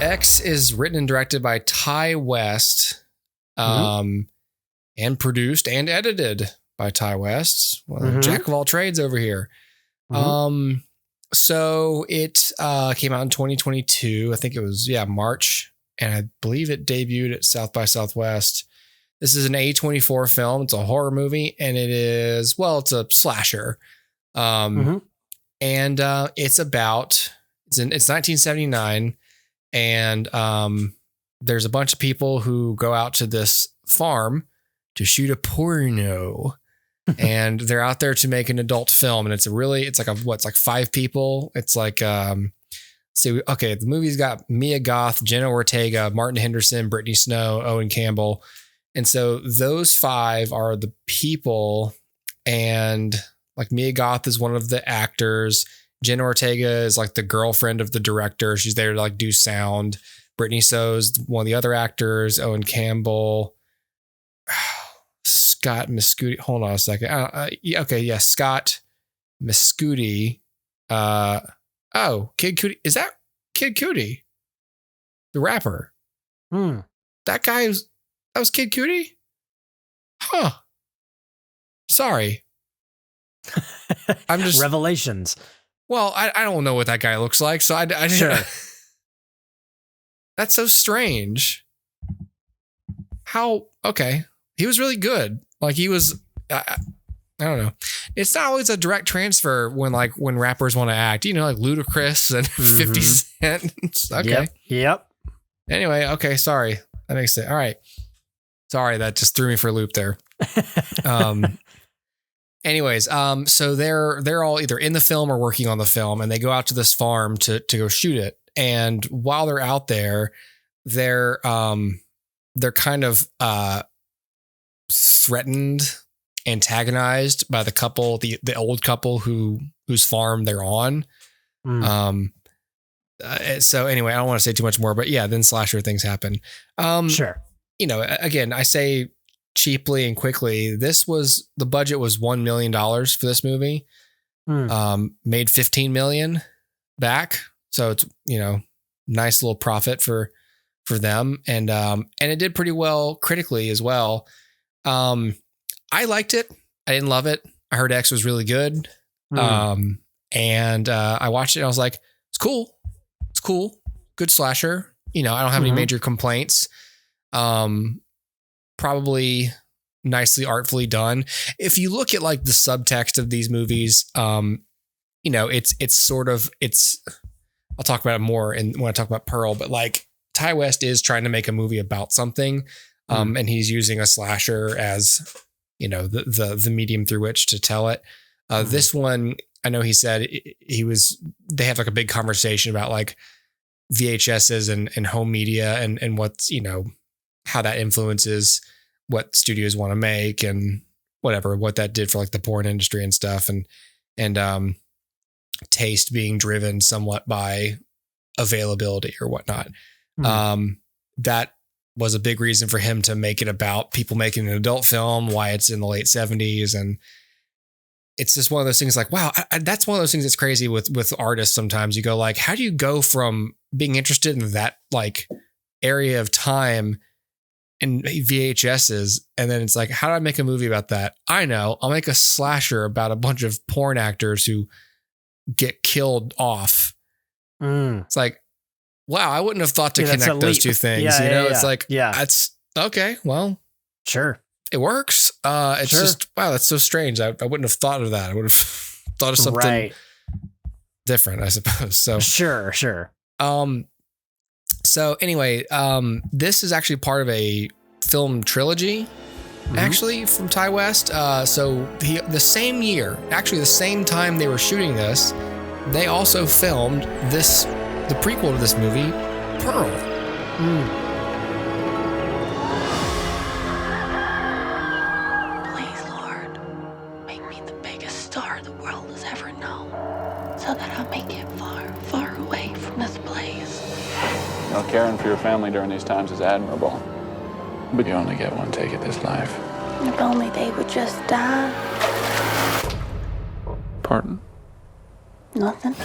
X is written and directed by Ty West, and produced and edited by Ty West. Well, jack of all trades over here. So it came out in 2022. I think it was March, and I believe it debuted at South by Southwest. This is an A24 film. It's a horror movie, and it's a slasher. And it's 1979. And there's a bunch of people who go out to this farm to shoot a porno. And they're out there to make an adult film. And it's like 5 people. It's like, the movie's got Mia Goth, Jenna Ortega, Martin Henderson, Brittany Snow, Owen Campbell. And so those 5 are the people. And like Mia Goth is one of the actors. Jenna Ortega is like the girlfriend of the director. She's there to like do sound. Brittany So's one of the other actors. Owen Campbell, Scott Mescudi. Hold on a second. Scott Mescudi. Kid Cudi. Is that Kid Cudi? The rapper. That was Kid Cudi? Huh. Sorry. I'm just revelations. Well, I don't know what that guy looks like, so I didn't. Sure. That's so strange. How? Okay, he was really good. Like he was. I don't know. It's not always a direct transfer when rappers want to act. You know, like Ludacris and 50 Cent. Okay. Yep. Anyway, okay. Sorry, that makes sense. All right. Sorry, that just threw me for a loop there. Anyways, so they're all either in the film or working on the film, and they go out to this farm to go shoot it. And while they're out there, they're kind of threatened, antagonized by the couple, the old couple whose farm they're on. So anyway, I don't want to say too much more, but yeah, then slasher things happen. Sure. You know, again, I say cheaply and quickly, the budget was $1 million for this movie. Made 15 million back. So it's, you know, nice little profit for them. And it did pretty well critically as well. I liked it. I didn't love it. I heard X was really good. And I watched it and I was like, it's cool. It's cool. Good slasher. You know, I don't have any major complaints. Probably nicely artfully done. If you look at like the subtext of these movies, you know, I'll talk about it more when I talk about Pearl, but like Ty West is trying to make a movie about something. And he's using a slasher as, you know, the medium through which to tell it. This one, I know he said they have like a big conversation about like VHSs and home media and what's, you know, how that influences what studios want to make and whatever, what that did for like the porn industry and stuff. And taste being driven somewhat by availability or whatnot. That was a big reason for him to make it about people making an adult film, why it's in the late 70s. And it's just one of those things like, wow, that's one of those things that's crazy with artists. Sometimes you go like, how do you go from being interested in that like area of time in VHSs? And then it's like, how do I make a movie about that? I know, I'll make a slasher about a bunch of porn actors who get killed off. It's like, wow, I wouldn't have thought to connect those two things. It's like, that's okay. Well, sure. It works. It's just, wow, that's so strange. I wouldn't have thought of that. I would have thought of something different, I suppose. So sure. So anyway, this is actually part of a film trilogy, actually, from Ty West. So the same year, actually the same time they were shooting this, they also filmed the prequel to this movie, Pearl. Please, Lord, make me the biggest star the world has ever known, so that I may get far, far away from this place. You know, caring for your family during these times is admirable, but you only get one take at this life. If only they would just die. Pardon? Nothing.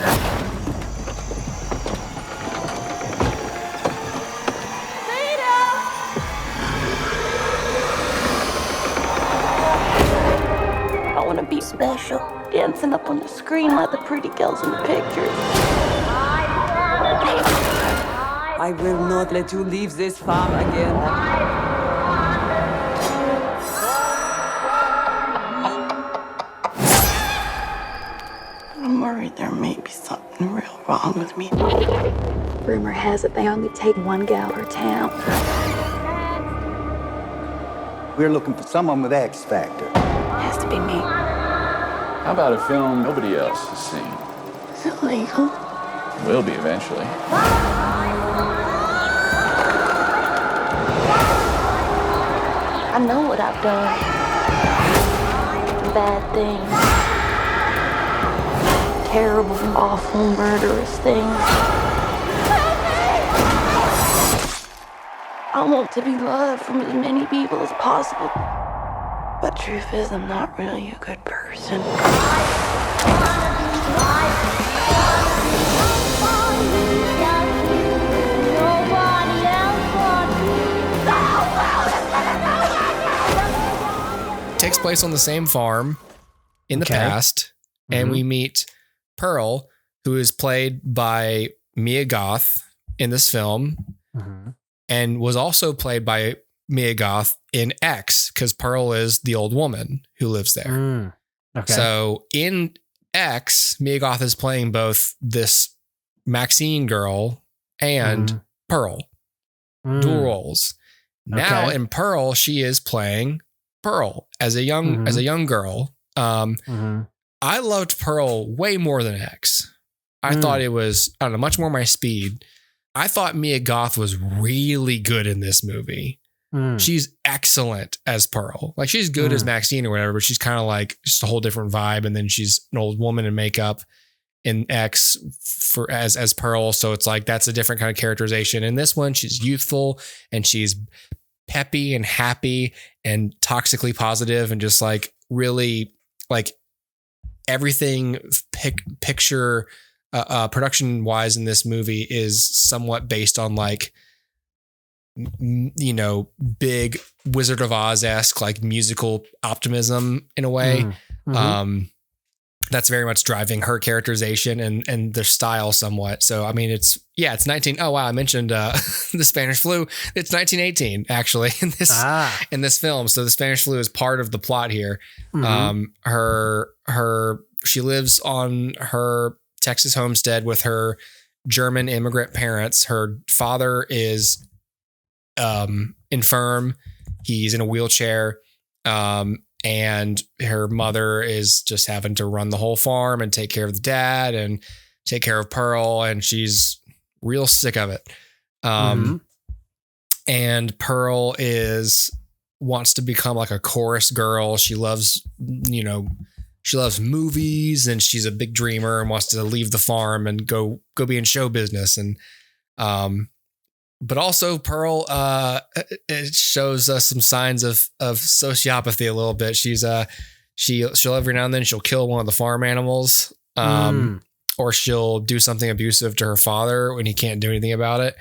I want to be special, dancing up on the screen like the pretty girls in the pictures. I will not let you leave this farm again. I'm worried there may be something real wrong with me. Rumor has it they only take one gal per town. We're looking for someone with X Factor. Has to be me. How about a film nobody else has seen? Is it legal? Will be eventually. I know what I've done. Bad things. Terrible, awful, murderous things. I want to be loved from as many people as possible. But truth is, I'm not really a good person. Takes place on the same farm in the past, and we meet Pearl, who is played by Mia Goth in this film, and was also played by Mia Goth in X, because Pearl is the old woman who lives there. So in X, Mia Goth is playing both this Maxine girl and Pearl, dual roles. Now in Pearl, she is playing Pearl as a young girl. I loved Pearl way more than X. I thought it was, I don't know, much more my speed. I thought Mia Goth was really good in this movie. She's excellent as Pearl. Like, she's good as Maxine or whatever, but she's kind of like just a whole different vibe. And then she's an old woman in makeup. in X for as Pearl. So it's like, that's a different kind of characterization. In this one, she's youthful and she's peppy and happy and toxically positive and just like really like everything picture production wise in this movie is somewhat based on like, you know, big Wizard of Oz-esque like musical optimism in a way. That's very much driving her characterization and their style somewhat. So, I mean, it's 19. Oh, wow. I mentioned the Spanish flu. It's 1918 actually in this film. So the Spanish flu is part of the plot here. She lives on her Texas homestead with her German immigrant parents. Her father is infirm. He's in a wheelchair. And her mother is just having to run the whole farm and take care of the dad and take care of Pearl. And she's real sick of it. And Pearl wants to become like a chorus girl. She loves, you know, she loves movies and she's a big dreamer and wants to leave the farm and go be in show business. And, but also Pearl, it shows us some signs of sociopathy a little bit. She'll every now and then she'll kill one of the farm animals, or she'll do something abusive to her father when he can't do anything about it.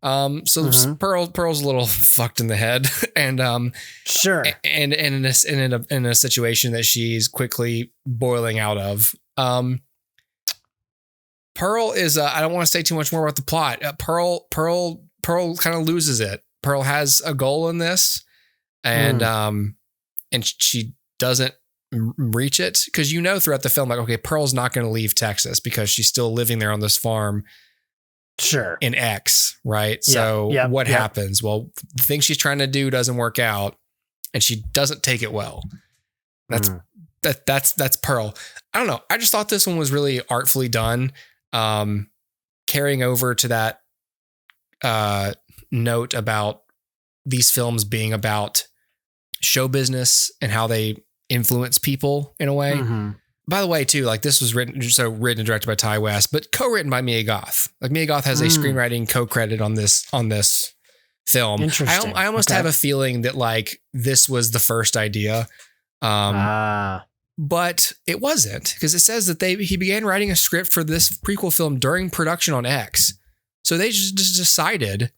So Pearl's a little fucked in the head and, sure. And in a situation that she's quickly boiling out of. Pearl is, I don't want to say too much more about the plot. Pearl kind of loses it. Pearl has a goal in this and she doesn't reach it. Cause you know, throughout the film, like, okay, Pearl's not going to leave Texas because she's still living there on this farm. Sure. In X, right? So what happens? Well, the thing she's trying to do doesn't work out and she doesn't take it well. That's Pearl. I don't know. I just thought this one was really artfully done. Carrying over to that note about these films being about show business and how they influence people in a way. By the way, too, like this was written and directed by Ty West, but co-written by Mia Goth. Like Mia Goth has a screenwriting co-credit on this film. Interesting. I almost have a feeling that like this was the first idea. But it wasn't, because it says that he began writing a script for this prequel film during production on X. So they just decided.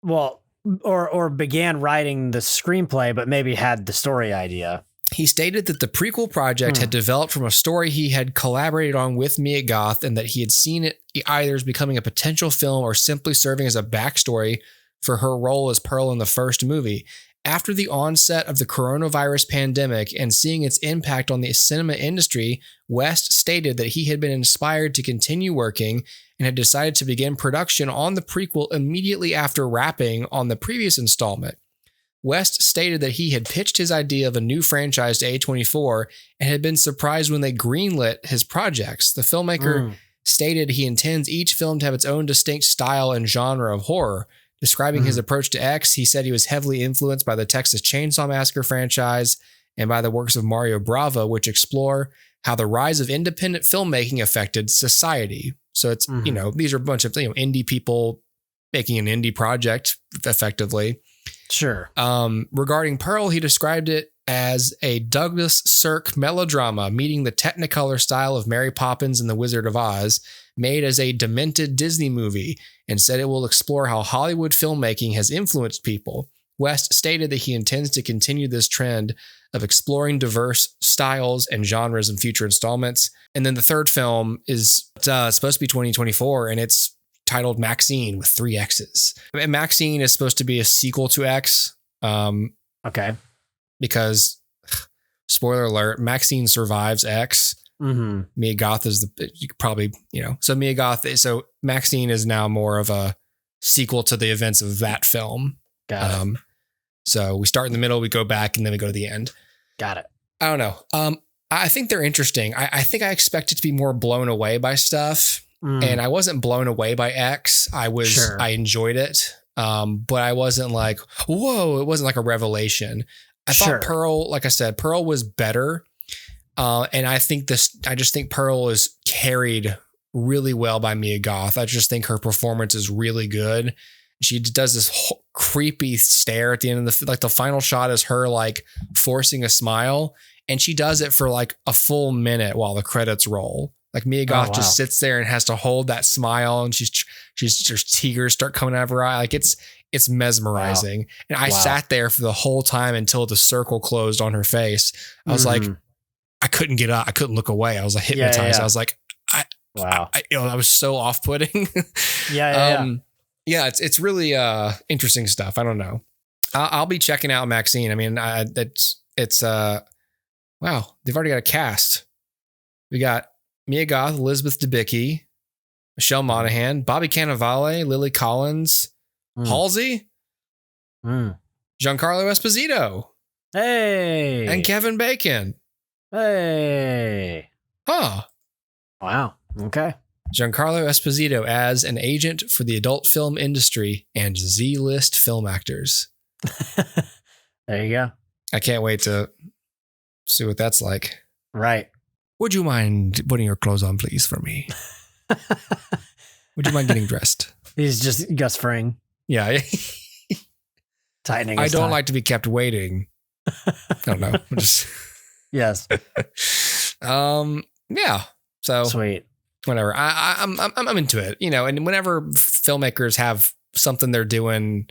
Well, or began writing the screenplay, but maybe had the story idea. He stated that the prequel project had developed from a story he had collaborated on with Mia Goth and that he had seen it either as becoming a potential film or simply serving as a backstory for her role as Pearl in the first movie. After the onset of the coronavirus pandemic and seeing its impact on the cinema industry, West stated that he had been inspired to continue working and had decided to begin production on the prequel immediately after wrapping on the previous installment. West stated that he had pitched his idea of a new franchise to A24 and had been surprised when they greenlit his projects. The filmmaker stated he intends each film to have its own distinct style and genre of horror. Describing his approach to X, he said he was heavily influenced by the Texas Chainsaw Massacre franchise and by the works of Mario Bravo, which explore how the rise of independent filmmaking affected society. So it's, you know, these are a bunch of, you know, indie people making an indie project effectively. Sure. Regarding Pearl, he described it as a Douglas Sirk melodrama meeting the Technicolor style of Mary Poppins and the Wizard of Oz, made as a demented Disney movie, and said it will explore how Hollywood filmmaking has influenced people. West stated that he intends to continue this trend of exploring diverse styles and genres in future installments. And then the third film is supposed to be 2024, and it's titled Maxine with 3 X's. And Maxine is supposed to be a sequel to X. Okay. Because, spoiler alert, Maxine survives X. Mia Goth is you could probably, you know, so Maxine is now more of a sequel to the events of that film. Got it. So we start in the middle, we go back, and then we go to the end. Got it. I don't know. I think they're interesting. I think I expected to be more blown away by stuff, and I wasn't blown away by X. I enjoyed it. But I wasn't like, whoa, it wasn't like a revelation. I thought Pearl, like I said, Pearl was better. And I just think Pearl is carried really well by Mia Goth. I just think her performance is really good. She does this creepy stare at the end of the final shot is her like forcing a smile. And she does it for like a full minute while the credits roll. Like Mia Goth just sits there and has to hold that smile, and she's tears start coming out of her eye. Like it's mesmerizing. Wow. And I sat there for the whole time until the circle closed on her face. I was like, I couldn't get up. I couldn't look away. I was like hypnotized. I was like, that was so off-putting. It's really interesting stuff. I don't know. I'll be checking out Maxine. I mean, it's wow, they've already got a cast. We got Mia Goth, Elizabeth Debicki, Michelle Monaghan, Bobby Cannavale, Lily Collins, Halsey, Giancarlo Esposito. Hey. And Kevin Bacon. Hey. Huh. Wow. Okay. Giancarlo Esposito as an agent for the adult film industry and Z-list film actors. There you go. I can't wait to see what that's like. Right. Would you mind putting your clothes on, please, for me? Would you mind getting dressed? He's just Gus Fring. Yeah. Tightening I his don't tie. like to be kept waiting. I don't know. Yes. Yeah. So sweet. Whatever. I'm into it, you know, and whenever filmmakers have something they're doing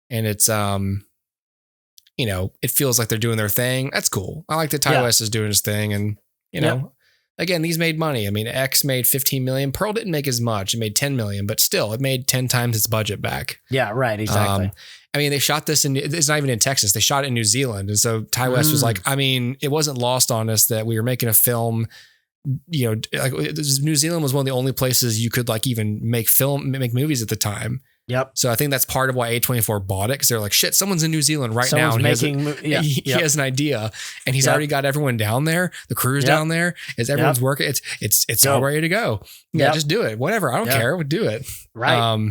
and it's, you know, it feels like they're doing their thing. That's cool. I like that Ty West is doing his thing. And, you know, again, these made money. I mean, X made 15 million. Pearl didn't make as much. It made 10 million, but still it made 10 times its budget back. Yeah, right. Exactly. I mean, they shot this it's not even in Texas. They shot it in New Zealand. And so Ty West was like, I mean, it wasn't lost on us that we were making a film, you know, like New Zealand was one of the only places you could like even make movies at the time. Yep. So I think that's part of why A24 bought it, because they're like, shit, someone's in New Zealand right now. And he has an idea, and he's already got everyone down there. The crew's down there. As everyone's working, it's all ready to go. Yeah, just do it. Whatever. I don't care. We'll do it. Right.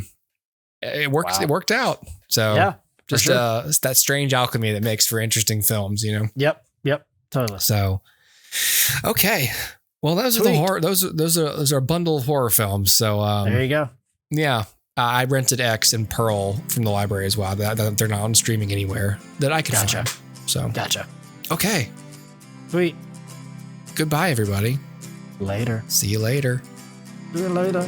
It worked. Wow. It worked out. So just it's that strange alchemy that makes for interesting films, you know? Yep. Totally. So, okay. Well, those are those are a bundle of horror films. So there you go. Yeah. I rented X and Pearl from the library as well. That they're not on streaming anywhere that I could find. So gotcha. Okay. Sweet. Goodbye, everybody. Later. See you later. See you later.